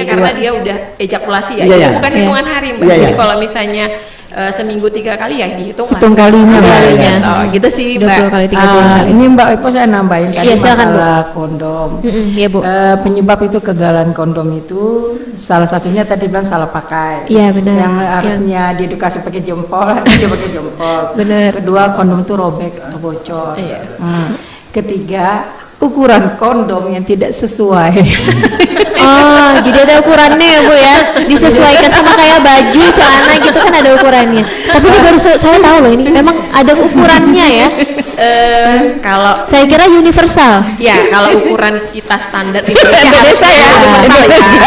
Karena dia udah ejakulasi ya. Bukan hitungan hari Mbak. Jadi kalau misalnya seminggu 3 kali ya dihitung lah. Hitung kalinya, Mbak. Kalinya. Gitu sih 20 Mbak. kali 30 kali. Ini Mbak Epo saya nambahin tadi Iya, silakan, Bu. masalah kondom. Iya Bu. Penyebab itu kegagalan kondom itu salah satunya tadi bilang salah pakai. Iya, benar. Yang harusnya diedukasi pakai jempol, dia pakai jempol. Benar. Kedua, kondom itu robek atau bocor. Iya. Ketiga, ukuran kondom yang tidak sesuai. Oh, jadi ada ukurannya ya Bu ya, disesuaikan sama kayak baju, celana gitu kan ada ukurannya. Tapi ini baru saya tahu loh ini, memang ada ukurannya ya. Kalau Saya kira universal. ya kalau ukuran kita standar Indonesia ya. universal ya.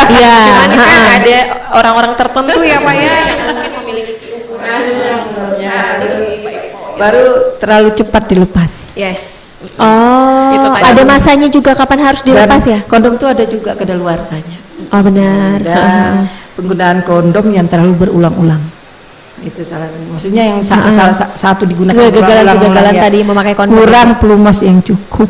Iya. Cuman kan Ha-ha. ada orang-orang tertentu ya Pak ya yang mungkin memiliki ukuran yang besar itu sih Pak Ivo. Baru terlalu cepat dilepas. Yes. Oh, Itu tadi. ada masanya juga kapan harus dilepas Dan ya? kondom itu ada juga kedaluarsanya. Oh benar. Dan penggunaan kondom yang terlalu berulang-ulang. Itu salah. Maksudnya yang salah satu digunakan Kegagalan berulang-ulang ya. tadi memakai kondom. Kurang pelumas yang cukup.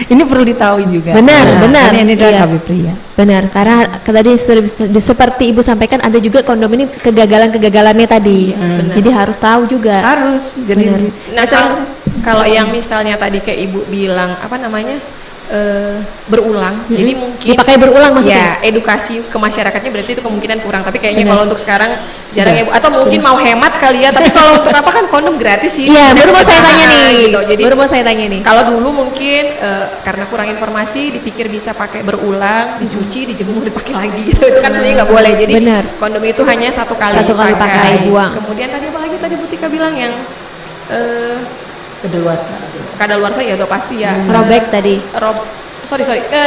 Ini perlu ditahui juga. Benar, benar. Karena ini adalah Iya. KB pria. Benar, karena tadi seperti Ibu sampaikan ada juga kondom ini kegagalan-kegagalannya tadi. Jadi harus tahu juga. Harus. Jadi Benar. Nah, kalau yang misalnya tadi kayak Ibu bilang apa namanya? Berulang. Jadi mungkin Dipakai berulang maksudnya? ya edukasi ke masyarakatnya berarti itu kemungkinan kurang, tapi kayaknya Benar. kalau untuk sekarang jarang ya Bu. Atau mungkin mau hemat kali ya, tapi kalau untuk apa kan kondom gratis sih. Iya, Udah baru mau saya sederhana tanya nih. gitu. Jadi Baru mau saya tanya nih. kalau dulu mungkin karena kurang informasi dipikir bisa pakai berulang, dicuci, dijemur, dipakai lagi gitu. Itu kan sebenarnya nggak boleh. Jadi Benar. kondom itu hanya satu kali pakai, buang. Kemudian tadi apa lagi tadi Bu Tika bilang yang kedaluarsa. kadaluarsa ya udah pasti ya. Robek tadi. Sorry,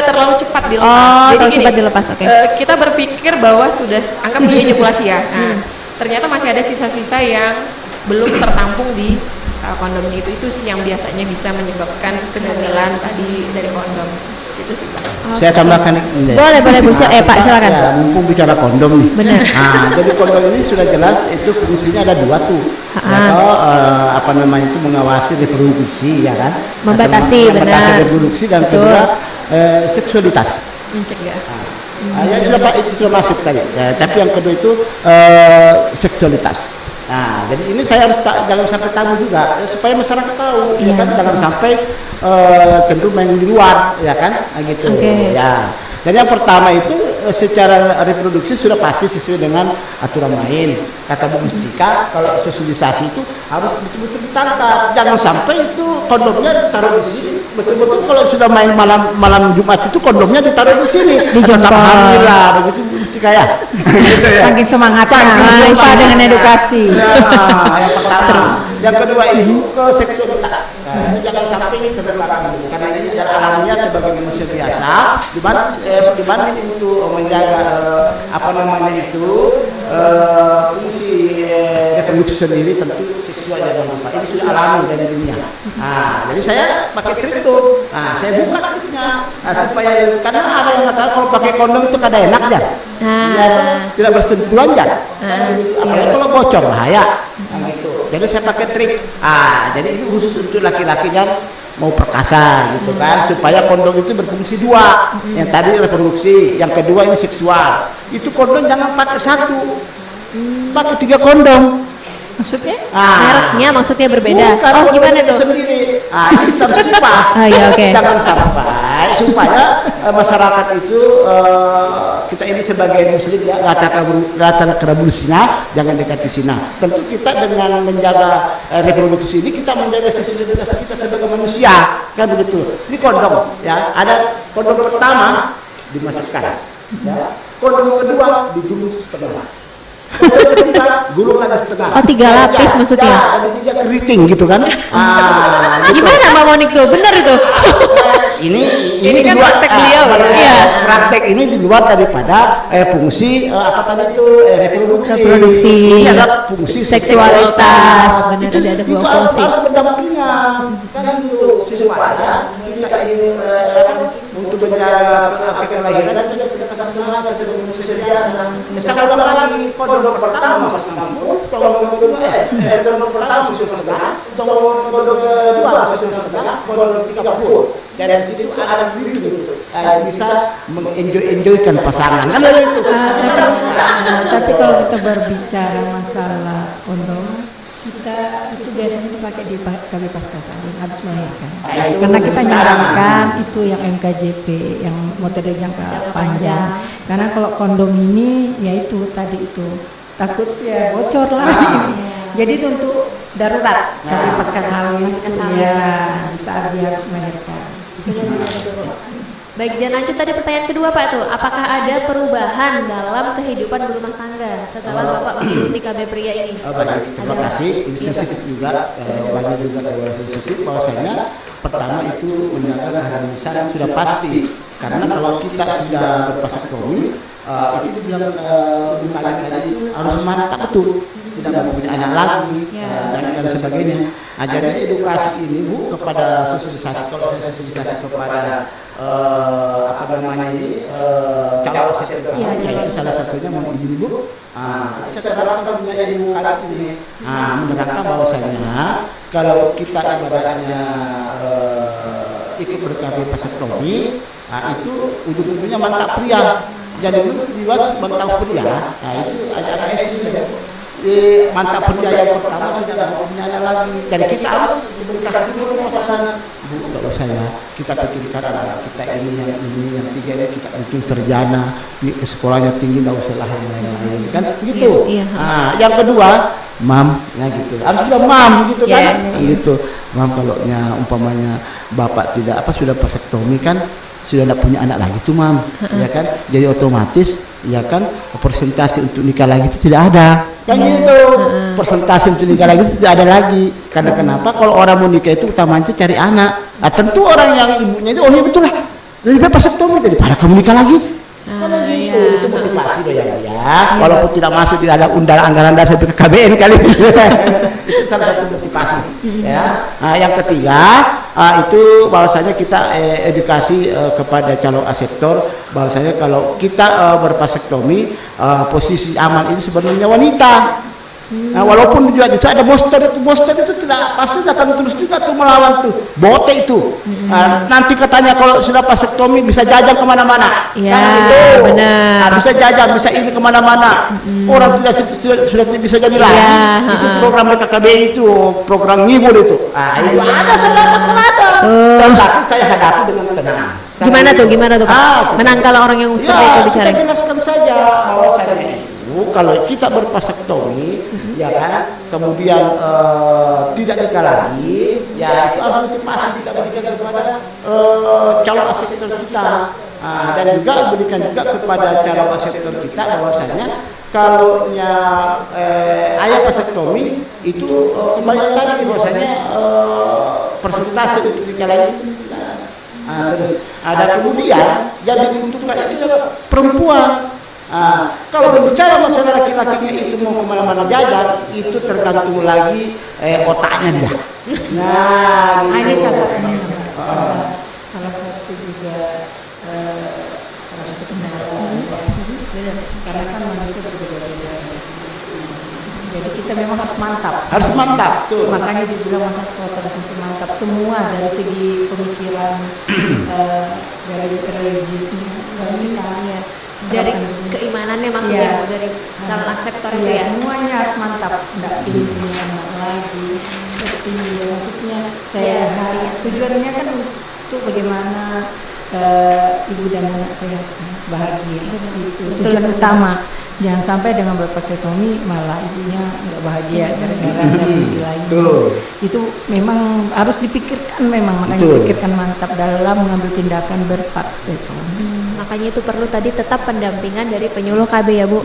terlalu cepat dilepas. Oh, Jadi terlalu gini, cepat dilepas, oke. kita berpikir bahwa sudah anggap ini ejakulasi ya. Nah, ternyata masih ada sisa-sisa yang belum tertampung di kondomnya itu sih yang biasanya bisa menyebabkan kegagalan tadi dari kondom. Gitu sih Pak. Saya tambahkan Boleh Bu. Pak silakan. Ya, mumpung bicara kondom nih. Benar. Nah, jadi kondom ini sudah jelas itu fungsinya ada dua tuh. Atau apa namanya itu mengawasi reproduksi ya kan? Membatasi, Atau membatasi benar. reproduksi dan Betul. kedua seksualitas. Mencegah. Ya sudah Pak, itu sudah masuk tadi. Ya, tapi yang kedua itu seksualitas. Nah, jadi ini saya harus jangan sampai tahu juga supaya masyarakat tahu, ya kan, jangan sampai cenderung main di luar, ya kan, nah, gitu. Oke. Ya. Dan yang pertama itu secara reproduksi sudah pasti sesuai dengan aturan main. Kata Bu Mustika, kalau sosialisasi itu harus betul-betul ditangkap. Jangan sampai itu kondomnya ditaruh di sini. Betul-betul kalau sudah main malam Jumat itu kondomnya ditaruh di sini. Tetap alhamdulillah begitu Bu Mustika ya. Gitu ya. Saking semangatnya, Saking lupa semangat. dengan edukasi. Nah, yang pertama. Yang kedua itu ke seksualitas. Nah, itu jangan sampai terlupakan dulu. Karena ini adalah alamnya sebagai manusia biasa. Dibanding untuk menjaga apa namanya itu fungsi reproduksi sendiri, tentu seksual jangan lupa. Ini sudah alami dari dunia. Nah, jadi saya pakai trik itu. Nah, saya buka triknya supaya karena ada yang kata kalau pakai kondom itu kada enak ya. Ya, tidak bersentuhan ya. Apalagi kalau bocor bahaya. Nah, gitu. Jadi saya pakai trik. Jadi ini khusus untuk laki-laki yang mau perkasa gitu kan, supaya kondom itu berfungsi dua. Yang tadi reproduksi, yang kedua ini seksual. Itu kondom jangan pakai satu, pakai 3 kondom. Maksudnya? Mereknya maksudnya berbeda. Bukan, Oh, gimana kondom itu tuh? sendiri. Ini harus kipas. Iya, oke. Jangan sampai supaya masyarakat itu kita ini sebagai muslim ya, rata reproduksinya jangan dekati sini. Tentu kita dengan menjaga reproduksi ini kita menjaga sensitivitas kita sebagai manusia, kan begitu. Ini kondom ya, ada kondom pertama dimasukkan, ya. Kondom kedua digulung setengah. Kondom ketiga gulung lagi setengah. Oh, 3 lapis maksudnya? Ya, ada 3 keriting gitu kan. Gitu. Gimana Mbak Monik tuh? Benar itu? Ini di kan luar- praktek beliau, ya. Iya, praktek ini di luar daripada fungsi apa tadi itu reproduksi. Ini adalah fungsi Seksualitas. Benar, Itu, ada itu dua harus, fungsi. harus berdampingan kan gitu supaya kita ini untuk menjaga kelahiran kita tetap semangat sebagai manusia biasa. Saya ulang lagi, kondom pertama masuk 60, kondom kedua kondom pertama masuk setengah, kondom kedua masuk setengah, kondom 30. dari situ ada begitu gitu. Bisa mengenjoy-enjoykan pasangan kan itu. Tapi kalau kita berbicara masalah kondom, kita itu biasanya dipakai di KB Paskasari habis melahirkan. Karena kita nyarankan itu yang MKJP, yang metode jangka panjang. Karena kalau kondom ini, ya itu tadi itu takut ya bocor lah. Jadi itu untuk darurat KB Paskasari. Ya, di saat dia habis melahirkan. Baik, dan lanjut tadi pertanyaan kedua Pak tuh, apakah ada perubahan dalam kehidupan berumah tangga setelah Bapak mengikuti KB Pria ini? Baik, terima kasih. Ini sensitif juga, banyak juga yang sensitif. Bahwasanya pertama itu menjaga keharmonisan sudah pasti. Karena kalau kita sudah bervasektomi, itu dibilang tadi harus mantap betul. Tidak mau punya anak lagi dan sebagainya. Jadi edukasi ini Bu kepada sosialisasi, kalau saya sosialisasi kepada calon asesor, itu salah satunya mau izin Bu. Itu saya terangkan menjadi muka ini. Menerangkan bahwasanya kalau kita ibaratnya ikut berKB vasektomi, itu ujung-ujungnya mantap pria. Jadi menurut jiwa mantap pria, itu ada istri. Mantap pria yang pertama tidak mau punya anak lagi. Jadi kita harus dikasih dulu pasangan. Bu, tidak usah ya. Kita pikirkan anak kita ini, yang tiga ini kita bikin sarjana, ke sekolahnya tinggi, tidak usah lah yang lain-lain. Kan begitu. Yang kedua, mam, ya gitu. Harus sudah mam, gitu kan? Gitu. Mam, kalau umpamanya bapak tidak sudah vasektomi kan, sudah tidak punya anak lagi tuh mam, ya kan? Jadi otomatis, ya kan, persentase untuk nikah lagi itu tidak ada. Kan gitu, persentase untuk nikah lagi itu tidak ada lagi. Karena kenapa? Kalau orang mau nikah itu utamanya itu cari anak. Tentu orang yang ibunya itu, oh iya betul lah, lebih baik vasektomi daripada kamu nikah lagi. Kalau gitu, itu motivasi ya. Walaupun tidak masuk di dalam undangan anggaran dasar BKKBN kali itu salah satu motivasi. Ya. Yang ketiga itu bahwasanya kita edukasi kepada calon aseptor bahwasanya kalau kita bervasektomi posisi aman itu sebenarnya wanita. Walaupun juga itu ada monster itu tidak pasti datang terus juga tuh melawan tuh bote itu. Nanti katanya kalau sudah vasektomi bisa jajan kemana-mana. Benar. Bisa jajan, bisa ini kemana-mana. Orang sudah bisa jadi lagi. Itu program BKKB itu, program ngibul itu. Itu ada saya ada. Tapi saya hadapi dengan tenang. Gimana tuh Pak? Menangkal orang yang seperti itu bicara. Kita jelaskan saja bahwasanya kalau kita bervasektomi, ya kan, kemudian tidak nikah lagi, ya itu harus motivasi kita berikan kepada calon asesor kita, dan juga berikan juga kepada calon asesor kita bahwasanya kalau ayah vasektomi itu kembali lagi bahwasanya persentase untuk nikah lagi itu tidak ada. Terus ada kemudian yang diuntungkan itu adalah perempuan. Kalau berbicara masalah laki-lakinya itu mau kemana-mana jajan, itu tergantung lagi otaknya dia. Ini salah satu juga salah satu kendala. Karena kan manusia berbeda-beda. Jadi kita memang harus mantap. Harus mantap. Tuh. Makanya dibilang masa toleransi mantap semua dari segi pemikiran, dari religiusnya, dari keimanannya maksudnya dari calon akseptor itu ya. Semuanya harus mantap. Tidak pilih anak lagi. Seperti maksudnya saya tujuannya kan untuk bagaimana ibu dan anak sehat kan, bahagia. Itu tujuan utama. Jangan sampai dengan vasektomi malah ibunya nggak bahagia gara-gara dari segi lain. Itu memang harus dipikirkan, makanya dipikirkan mantap dalam mengambil tindakan bervasektomi. Makanya itu perlu tadi tetap pendampingan dari penyuluh KB ya Bu.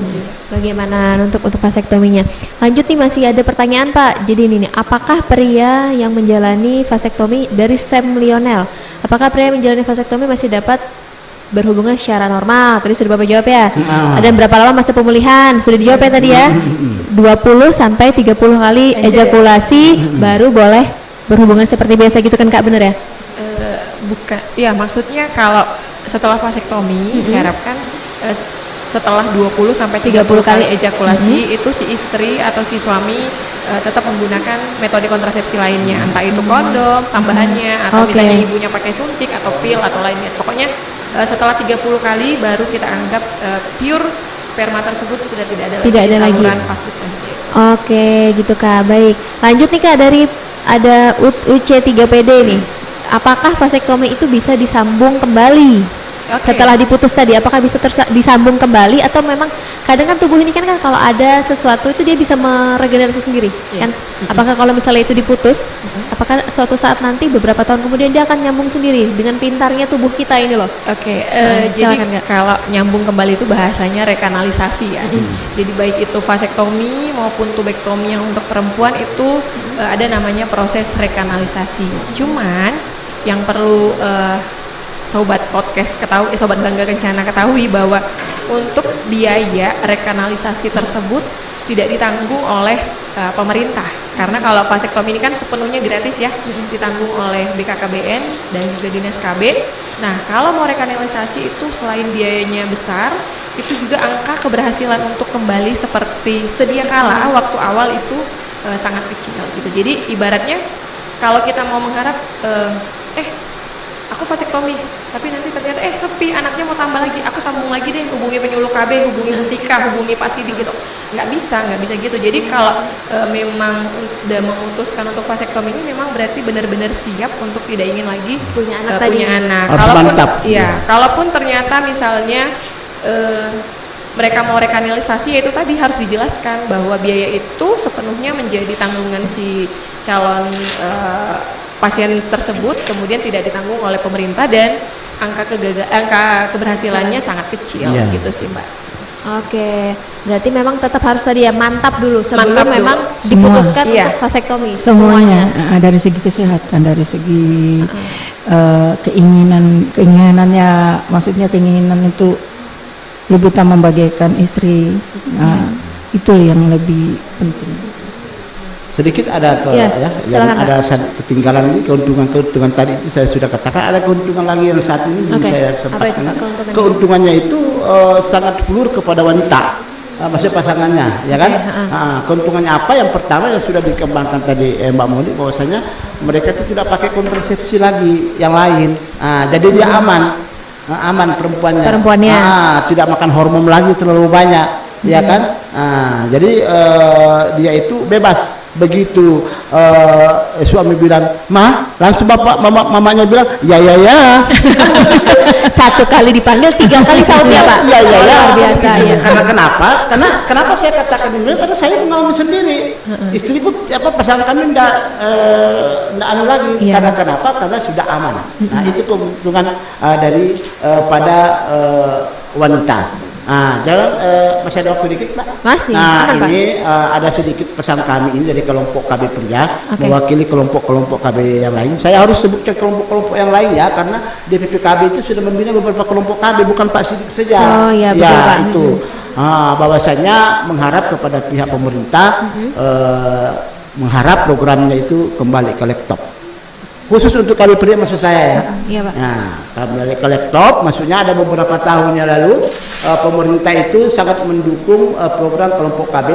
Bagaimana untuk vasektominya? Lanjut nih, masih ada pertanyaan Pak. Jadi ini nih, apakah pria yang menjalani vasektomi dari Sam Lionel, apakah pria yang menjalani vasektomi masih dapat berhubungan secara normal? Tadi sudah Bapak jawab ya. Ada berapa lama masa pemulihan? Sudah dijawab ya tadi ya. 20 sampai 30 kali ejakulasi baru boleh berhubungan seperti biasa gitu kan Kak, bener ya? Bukan. Ya, maksudnya kalau setelah vasektomi diharapkan setelah 20 sampai 30 kali ejakulasi itu si istri atau si suami tetap menggunakan metode kontrasepsi lainnya, entah itu kondom tambahannya atau Oke. misalnya ibunya pakai suntik atau pil atau lainnya. Pokoknya setelah 30 kali baru kita anggap pure sperma tersebut sudah tidak ada Tidak lagi ada di lagi. saluran vas differentiated. Oke, gitu Kak. Baik. Lanjut nih Kak, dari ada UC3PD nih. Apakah vasektomi itu bisa disambung kembali? Oke. Setelah diputus tadi, apakah bisa disambung kembali atau memang kadang kan tubuh ini kan kalau ada sesuatu itu dia bisa meregenerasi sendiri, Iya. kan? Apakah kalau misalnya itu diputus, apakah suatu saat nanti beberapa tahun kemudian dia akan nyambung sendiri dengan pintarnya tubuh kita ini loh? Oke, silakan, jadi Kak. kalau nyambung kembali itu bahasanya rekanalisasi ya. Jadi baik itu vasektomi maupun tubektomi yang untuk perempuan itu ada namanya proses rekanalisasi. Cuman yang perlu sobat podcast ketahui, sobat Bangga Kencana ketahui bahwa untuk biaya rekanalisasi tersebut tidak ditanggung oleh pemerintah, karena kalau vasektomi ini kan sepenuhnya gratis ya, ditanggung oleh BKKBN dan juga Dinas KB. Nah, kalau mau rekanalisasi itu selain biayanya besar, itu juga angka keberhasilan untuk kembali seperti sedia kala waktu awal itu sangat kecil gitu. Jadi ibaratnya kalau kita mau mengharap aku vasektomi, tapi nanti ternyata sepi, anaknya mau tambah lagi, aku sambung lagi deh, hubungi penyuluh KB, hubungi Bu Tika, hubungi Pak Sidik gitu. Nggak bisa gitu. Jadi kalau memang udah memutuskan untuk vasektomi ini memang berarti benar-benar siap untuk tidak ingin lagi Punya anak punya tadi. anak. Harus mantap. Kalaupun ternyata misalnya mereka mau rekanalisasi, ya itu tadi harus dijelaskan bahwa biaya itu sepenuhnya menjadi tanggungan si calon pasien tersebut, kemudian tidak ditanggung oleh pemerintah dan angka keberhasilannya sangat kecil gitu sih Mbak. Oke, berarti memang tetap harus tadi ya mantap dulu sebelum Mantap dulu. memang Semua. diputuskan Iya. untuk vasektomi Semuanya dari segi kesehatan, dari segi keinginannya, maksudnya keinginan itu lebih utama membahagiakan istri. Nah, itu yang lebih penting. Sedikit ada Ya, yang silakan, ada ketinggalan ini, keuntungan tadi itu saya sudah katakan, ada keuntungan lagi yang saat ini belum Oke. saya Apa itu, sempatkan. Pak, keuntungannya? Keuntungannya itu sangat blur kepada wanita, maksudnya pasangannya, ya kan? Keuntungannya apa? Yang pertama yang sudah dikembangkan tadi Mbak Moni, bahwasanya mereka itu tidak pakai kontrasepsi lagi yang lain, jadi dia aman perempuannya, tidak makan hormon lagi terlalu banyak, ya kan? Jadi dia itu bebas. Begitu suami bilang, "Ma," langsung mamanya bilang, "Ya." Satu kali dipanggil 3 kali sautnya Pak. Iya. Luar biasa ya. Karena kenapa saya katakan ini? Karena saya mengalami sendiri. Istriku pasangan kami enggak anu lagi. Iya. Karena kenapa? Karena sudah aman. Nah, itu keuntungan dari pada wanita. Masih ada waktu dikit, Pak? Masih. Nah, Aman, Pak. ini ada sedikit pesan kami ini dari kelompok KB Pria, Oke. mewakili kelompok-kelompok KB yang lain. Saya harus sebutkan kelompok-kelompok yang lain ya, karena DPP KB itu sudah membina beberapa kelompok KB, bukan Pak Sidik saja. Oh, iya, betul, Pak. Itu. Bahwasanya mengharap kepada pihak pemerintah mengharap programnya itu kembali ke laptop. Khusus untuk KB Pria maksud saya ya. Iya, Pak. Nah, kembali ke laptop, maksudnya ada beberapa tahun yang lalu pemerintah itu sangat mendukung program kelompok KB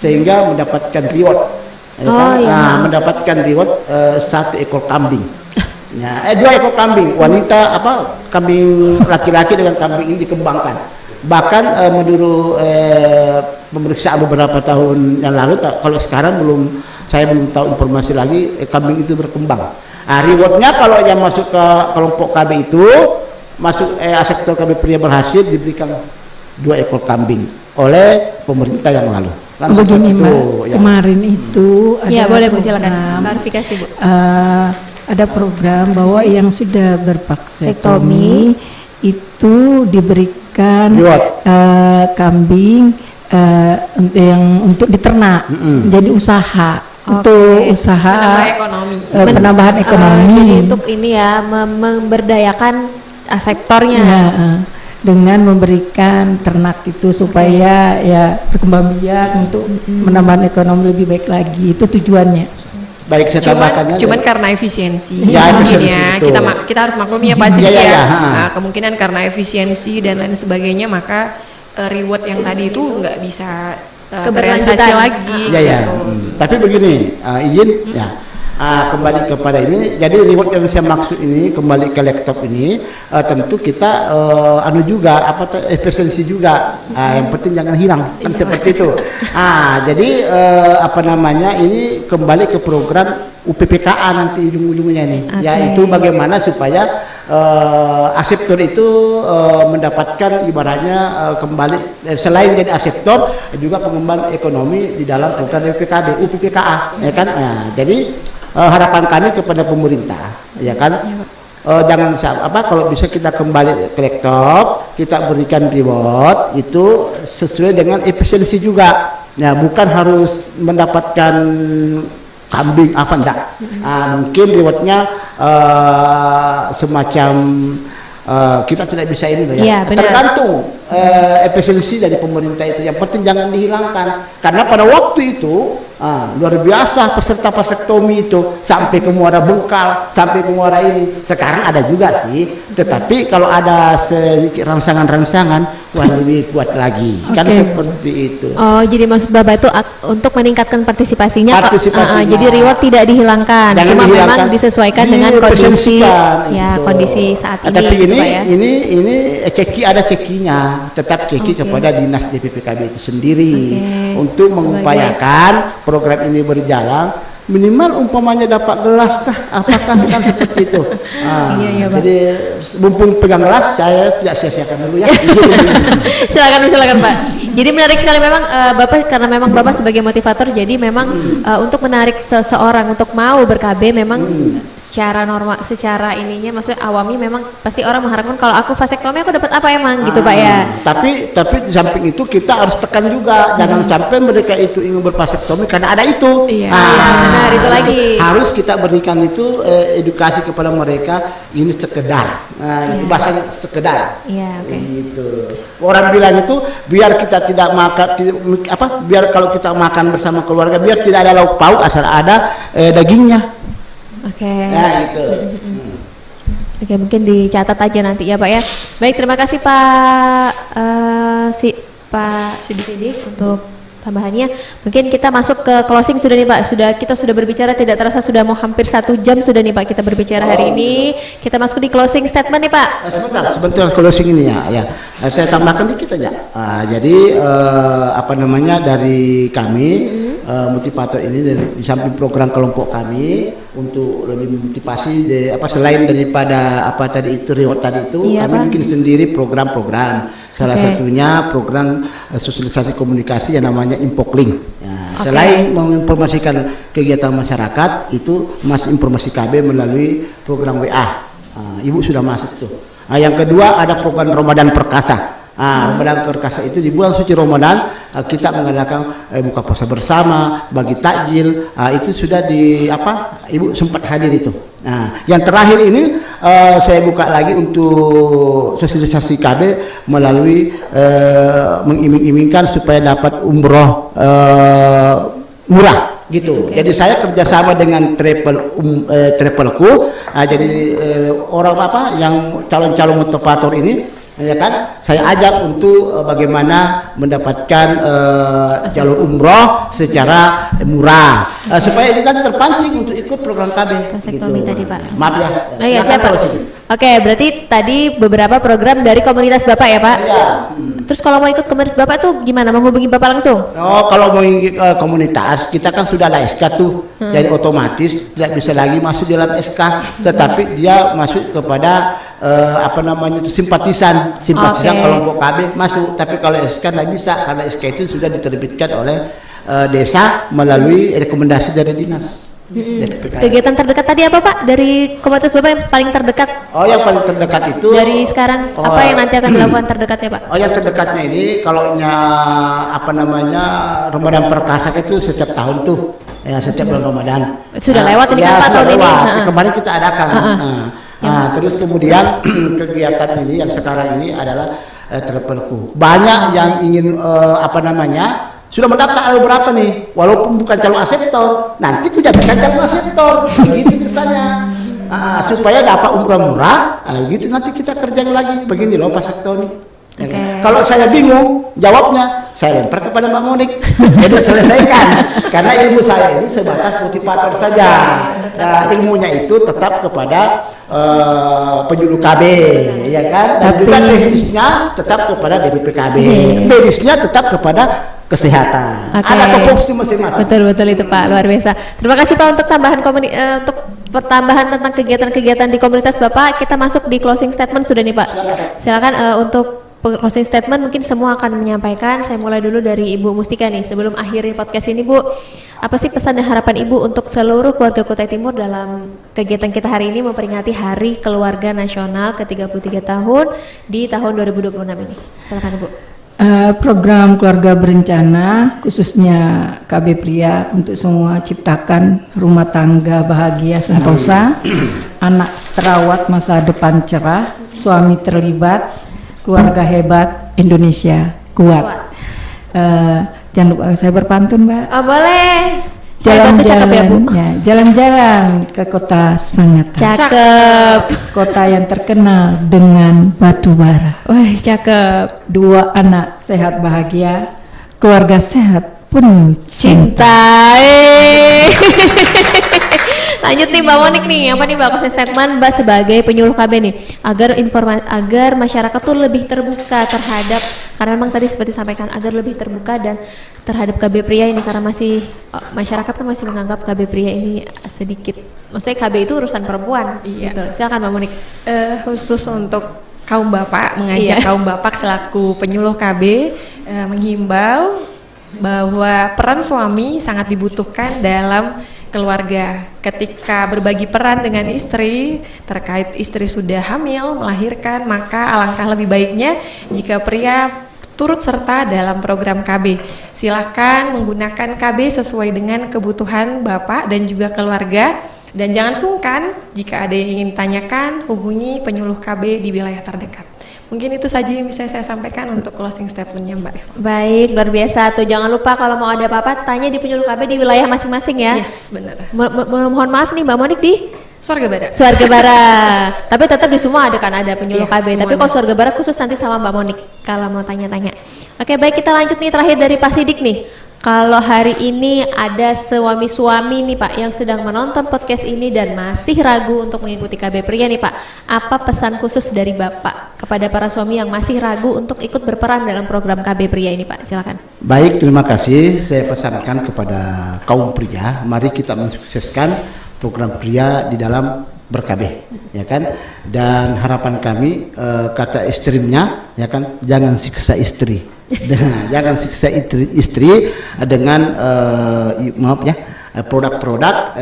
sehingga mendapatkan reward, ya kan? iya. Mendapatkan reward 1 ekor kambing. Ya, 2 ekor kambing, wanita kambing laki-laki dengan kambing ini dikembangkan. Bahkan menurut pemeriksaan beberapa tahun yang lalu, kalau sekarang saya belum tahu informasi lagi, kambing itu berkembang. Rewardnya kalau yang masuk ke kelompok KB itu, masuk sektor KB Pria berhasil diberikan 2 ekor kambing oleh pemerintah yang lalu. Begini itu, Mbak, ya. kemarin itu ada Iya, boleh Bu, silakan. program, Klarifikasi Bu. ada program bahwa yang sudah bervaksektomi itu diberikan Reward. kambing yang untuk diternak, jadi usaha. Untuk usaha Penambah ekonomi. penambahan ekonomi. Jadi untuk ini ya memberdayakan sektornya. Ya, dengan memberikan ternak itu supaya ya berkembang biak untuk menambah ekonomi lebih baik lagi, itu tujuannya. Baik, saya tambahkannya. Cuman karena efisiensi, Ya, mungkin efisiensi, ya betul. kita harus maklumi ya pasti Iya, iya, ya. iya, Nah, kemungkinan karena efisiensi dan lain sebagainya, maka reward yang tadi itu nggak bisa keberlanjutan lagi. Ya ya. gitu. Tapi begini, izin ya. Kembali kepada ini, jadi reward yang saya maksud ini kembali ke laptop ini, tentu kita juga efisiensi juga, yang penting jangan hilang kan seperti itu. Jadi ini kembali ke program UPPKA nanti ujung-ujungnya ini, yaitu bagaimana supaya aseptor itu mendapatkan ibaratnya kembali selain jadi aseptor juga pengembangan ekonomi di dalam program UPPKA, ya kan? Jadi harapan kami kepada pemerintah, ya kan, jangan kalau bisa kita kembali ke laptop, kita berikan reward itu sesuai dengan efisiensi juga, ya bukan harus mendapatkan kambing apa enggak. Mungkin rewardnya semacam kita tidak bisa ini loh ya, tergantung efisiensi dari pemerintah itu. Yang penting jangan dihilangkan, karena pada waktu itu luar biasa peserta vasektomi itu sampai ke Muara Bengkal, sampai ke Muara ini. Sekarang ada juga sih, tetapi kalau ada sedikit rangsangan-rangsangan lebih kuat lagi, kan seperti itu. Oh, jadi maksud Bapak itu untuk meningkatkan partisipasinya. Jadi reward tidak dihilangkan, cuma memang disesuaikan dengan kondisi kondisi saat ini. Tapi gitu, ini ada cekinya, tetap ceki kepada dinas DPPKB itu sendiri untuk mengupayakan program ini berjalan, minimal umpamanya dapat gelas kah, apakah kan seperti itu. Jadi mumpung pegang gelas, saya tidak sia-siakan dulu ya. silakan Pak. Jadi menarik sekali memang Bapak, karena memang Bapak sebagai motivator, jadi memang untuk menarik seseorang untuk mau ber-KB memang secara normal, secara ininya maksudnya awamnya memang pasti orang mengharapkan kalau aku vasektomi aku dapat apa emang gitu Pak ya. Tapi di samping itu kita harus tekan juga, jangan sampai mereka itu ingin bervasektomi karena ada itu. Benar, itu lagi. Harus kita berikan itu edukasi kepada mereka, ini sekedar. Itu bahasanya sekedar. Gitu. Orang bilang itu biar kita tidak makan biar kalau kita makan bersama keluarga biar tidak ada lauk pauk asal ada dagingnya. Gitu. Mungkin dicatat aja nanti ya Pak ya. Baik, terima kasih Pak Sidik untuk tambahannya. Mungkin kita masuk ke closing sudah nih Pak. Kita sudah berbicara tidak terasa sudah mau hampir 1 jam sudah nih Pak kita berbicara hari ini. Kita masuk di closing statement nih Pak. Sebentar closing ini ya. Saya tambahkan dikit aja. Jadi dari kami motivator ini di samping program kelompok kami untuk lebih motivasi selain daripada reward tadi itu, kami bikin sendiri program-program. Salah satunya program sosialisasi komunikasi yang namanya Infoklink. Selain menginformasikan kegiatan masyarakat, itu masuk informasi KB melalui program WA. Ibu sudah masuk tuh. Yang kedua ada program Ramadan Perkasa. Ramadan Perkasa itu di bulan suci Ramadan kita mengadakan buka puasa bersama, bagi takjil. Itu sudah Ibu sempat hadir itu. Yang terakhir ini saya buka lagi untuk sosialisasi KB melalui mengiming-imingkan supaya dapat umroh murah gitu. Jadi saya kerjasama dengan Travelku. Jadi orang yang calon-calon motivator ini, ya kan, saya ajak untuk bagaimana mendapatkan jalur umroh secara murah supaya ini tadi terpancing untuk ikut program KB. Vasektomi gitu. tadi Pak. Maaf ya. Iya siapa? Oke, berarti tadi beberapa program dari komunitas Bapak ya Pak? Iya. Terus kalau mau ikut komunitas Bapak tuh gimana? Menghubungi Bapak langsung? Kalau mau ikut komunitas, kita kan sudah ada SK tuh. Jadi otomatis tidak bisa lagi masuk dalam SK, tetapi dia masuk kepada simpatisan kelompok KB masuk. Tapi kalau SK tidak bisa, karena SK itu sudah diterbitkan oleh desa melalui rekomendasi dari dinas. Kegiatan terdekat tadi apa Pak? Dari komunitas Bapak yang paling terdekat? Yang paling terdekat itu dari sekarang apa yang nanti akan dilakukan terdekatnya Pak? Yang terdekatnya ini Ramadan Perkasa itu setiap tahun tuh. Ya, setiap bulan Ramadan. Sudah lewat ini kan Pak tahun ini. Kemarin kita adakan. Terus kemudian kegiatan ini yang sekarang ini adalah Travelku. Banyak yang ingin sudah mendaftar ada berapa nih, walaupun bukan calon aseptor, nanti menjadikan calon aseptor, gitu misalnya, supaya dapat umroh murah, gitu nanti kita kerjain lagi, begini loh Pak Sektor nih. Ya kan? Oke. Kalau saya bingung jawabnya, saya lempar kepada Mbak Monik. Jadi selesaikan. Karena ilmu saya ini sebatas motivator saja. Nah, ilmunya itu tetap kepada penyuluh KB, ya kan? Dan juga teknisnya tetap kepada DBPKB. Medisnya tetap kepada kesehatan. Oke. Ada tupoksi masing-masing. Betul itu Pak, luar biasa. Terima kasih Pak untuk tambahan untuk pertambahan tentang kegiatan-kegiatan di komunitas Bapak. Kita masuk di closing statement sudah nih Pak. Silakan untuk closing statement mungkin semua akan menyampaikan. Saya mulai dulu dari Ibu Mustika nih. Sebelum akhiri podcast ini Bu, apa sih pesan dan harapan Ibu untuk seluruh keluarga Kutai Timur dalam kegiatan kita hari ini memperingati Hari Keluarga Nasional ke-33 tahun di tahun 2026 ini? Silakan Ibu. Program keluarga berencana khususnya KB Pria untuk semua ciptakan rumah tangga bahagia sentosa, anak terawat masa depan cerah, suami terlibat, keluarga hebat, Indonesia kuat. Jangan lupa saya berpantun Mbak. Oh boleh. Saya bantu cakep ya Bu. Ya, jalan-jalan ke kota sangat Cakep. kota yang terkenal dengan batu bara. Wah cakep. 2 anak sehat bahagia, keluarga sehat penuh cinta. Lanjut nih Mbak Monik nih, apa nih Mbak closing statement Mbak sebagai penyuluh KB nih agar masyarakat tuh lebih terbuka terhadap, karena memang tadi seperti sampaikan agar lebih terbuka dan terhadap KB Pria ini karena masih masyarakat kan masih menganggap KB Pria ini sedikit, maksudnya KB itu urusan perempuan. Iya. Gitu. Silakan Mbak Monik. Khusus untuk kaum bapak, mengajak kaum bapak selaku penyuluh KB menghimbau bahwa peran suami sangat dibutuhkan dalam keluarga. Ketika berbagi peran dengan istri terkait istri sudah hamil, melahirkan, maka alangkah lebih baiknya jika pria turut serta dalam program KB. Silakan menggunakan KB sesuai dengan kebutuhan bapak dan juga keluarga. Dan jangan sungkan jika ada yang ingin tanyakan, hubungi penyuluh KB di wilayah terdekat. Mungkin itu saja yang bisa saya sampaikan untuk closing statementnya Mbak Eva. Baik, luar biasa. Tuh jangan lupa kalau mau ada apa-apa tanya di penyuluh KB di wilayah masing-masing ya. Yes, benar. Mohon maaf nih Mbak Monik di Swarga Barat. Swarga Barat. Tapi tetap di semua ada kan ada penyuluh Iya, KB. Tapi semuanya. kalau Swarga Barat khusus nanti sama Mbak Monik kalau mau tanya-tanya. Oke, baik kita lanjut nih terakhir dari Pak Sidik nih. Kalau hari ini ada suami-suami nih Pak yang sedang menonton podcast ini dan masih ragu untuk mengikuti KB Pria nih Pak, apa pesan khusus dari Bapak kepada para suami yang masih ragu untuk ikut berperan dalam program KB Pria ini Pak? Silakan. Baik, terima kasih. Saya pesankan kepada kaum pria, mari kita mensukseskan program pria di dalam ber-KB, ya kan? Dan harapan kami kata ekstrimnya, ya kan, jangan siksa istri. Jangan siksa istri dengan maaf ya, produk-produk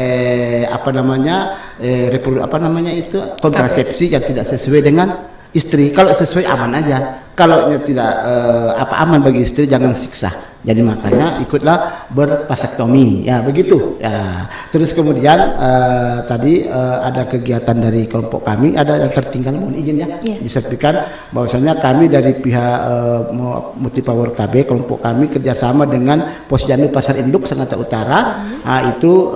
kontrasepsi yang tidak sesuai dengan istri. Kalau sesuai aman aja, kalau tidak aman bagi istri jangan siksa. Jadi makanya ikutlah bervasektomi ya begitu ya. Terus kemudian tadi ada kegiatan dari kelompok kami, ada yang tertinggal, mohon izin ya disampaikan bahwasanya kami dari pihak Multipower KB kelompok kami kerjasama dengan Posyandu Pasar Induk Sangatta Utara itu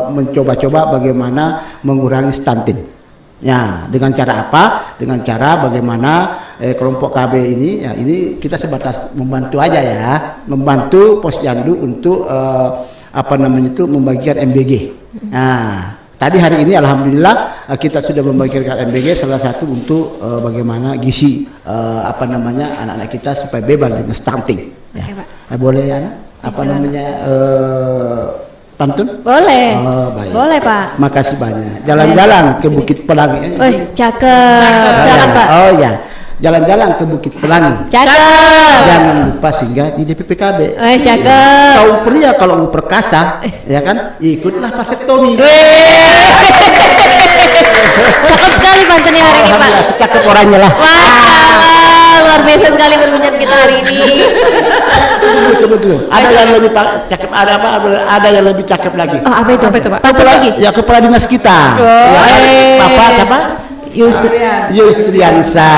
mencoba-coba bagaimana mengurangi stunting. Ya, dengan cara apa? Dengan cara bagaimana kelompok KB ini, ya ini kita sebatas membantu aja ya, membantu Posyandu untuk membagikan MBG. Nah, tadi hari ini alhamdulillah kita sudah membagikan MBG salah satu untuk bagaimana gizi anak-anak kita supaya bebas dengan stunting. Ya. Boleh ya? Pantun? Boleh. Oh, baik. Boleh Pak. Makasih banyak. Jalan-jalan ke Bukit Pelangi. Cakep. Silakan Pak. Oh ya, jalan-jalan ke Bukit Pelangi. Cakep. Jangan lupa singgah di DPPKB. Cakep. Kaum pria kalau mau perkasa, ya kan, ikutlah vasektomi. Cakep sekali pantunnya hari ini Pak. Alhamdulillah, secakep orangnya lah. Wah, luar biasa sekali perbincangan kita hari ini. Betul. Ada yang lebih cakep, ada yang lebih cakep lagi. Oh, apa itu Pak? Pantun lagi. Ya kepala dinas kita. Oh, Ya, Bapak apa? Yusriansa.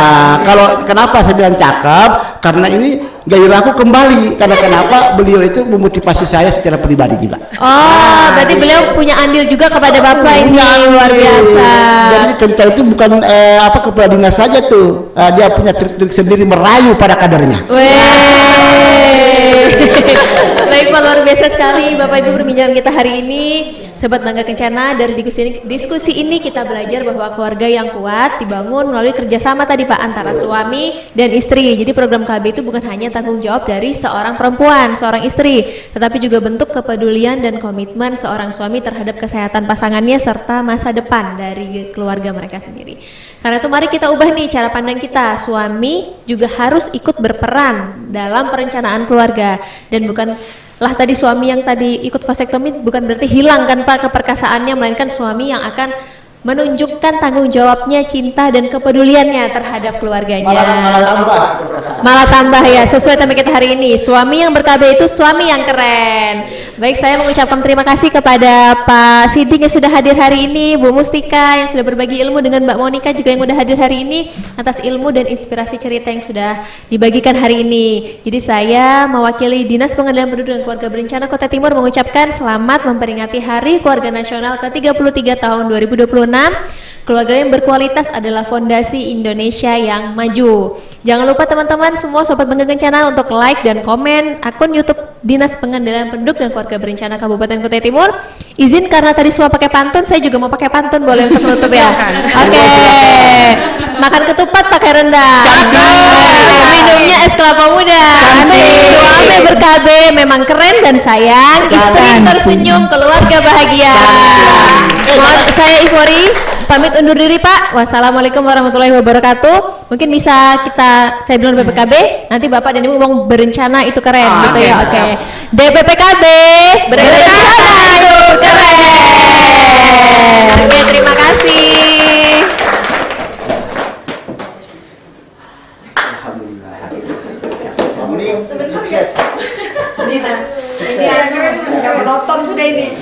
Kalau kenapa saya bilang cakep? Karena ini gairahku kembali. Karena kenapa? Beliau itu memotivasi saya secara pribadi juga. Oh, berarti beliau punya andil juga kepada Bapak ini, luar biasa. Jadi cerita itu bukan kepada dinas saja tuh. Dia punya trik-trik sendiri merayu para kadernya. Baik Pak, luar biasa sekali Bapak Ibu perbincangan kita hari ini. Sobat Bangga Kencana, dari diskusi ini kita belajar bahwa keluarga yang kuat dibangun melalui kerjasama tadi Pak antara suami dan istri. Jadi program KB itu bukan hanya tanggung jawab dari seorang perempuan, seorang istri, tetapi juga bentuk kepedulian dan komitmen seorang suami terhadap kesehatan pasangannya serta masa depan dari keluarga mereka sendiri. Karena itu mari kita ubah nih cara pandang kita. Suami juga harus ikut berperan dalam perencanaan keluarga, dan bukan lah tadi suami yang tadi ikut vasektomi bukan berarti hilang kan Pak keperkasaannya, melainkan suami yang akan menunjukkan tanggung jawabnya, cinta dan kepeduliannya terhadap keluarganya. Malah tambah ya, sesuai tema kita hari ini. Suami yang ber-KB itu suami yang keren. Baik, saya mengucapkan terima kasih kepada Pak Sidik yang sudah hadir hari ini, Bu Mustika yang sudah berbagi ilmu, dengan Mbak Monika juga yang sudah hadir hari ini atas ilmu dan inspirasi cerita yang sudah dibagikan hari ini. Jadi saya mewakili Dinas Pengadilan Penduduk dan Keluarga Berencana Kota Timur mengucapkan selamat memperingati Hari Keluarga Nasional ke-33 tahun 2026. Keluarga yang berkualitas adalah fondasi Indonesia yang maju. Jangan lupa teman-teman semua Sobat Bangga Kencana untuk like dan komen akun YouTube Dinas Pengendalian Penduduk dan Keluarga Berencana Kabupaten Kutai Timur. Izin karena tadi semua pakai pantun, saya juga mau pakai pantun, boleh untuk menutup ya? Oke. Makan ketupat pakai rendang. Minumnya es kelapa muda. Suami ber-KB memang keren dan sayang. Istri tersenyum, keluarga bahagia. Saya Ivori pamit undur diri Pak. Wassalamualaikum warahmatullahi wabarakatuh. Mungkin bisa saya bilang BPKB, nanti Bapak dan Ibu ngomong berencana itu keren gitu ya. Oke. DPPKB berencana itu keren. Oke, terima kasih. Alhamdulillah. Sukses. Ini anak yang menonton sudah ini.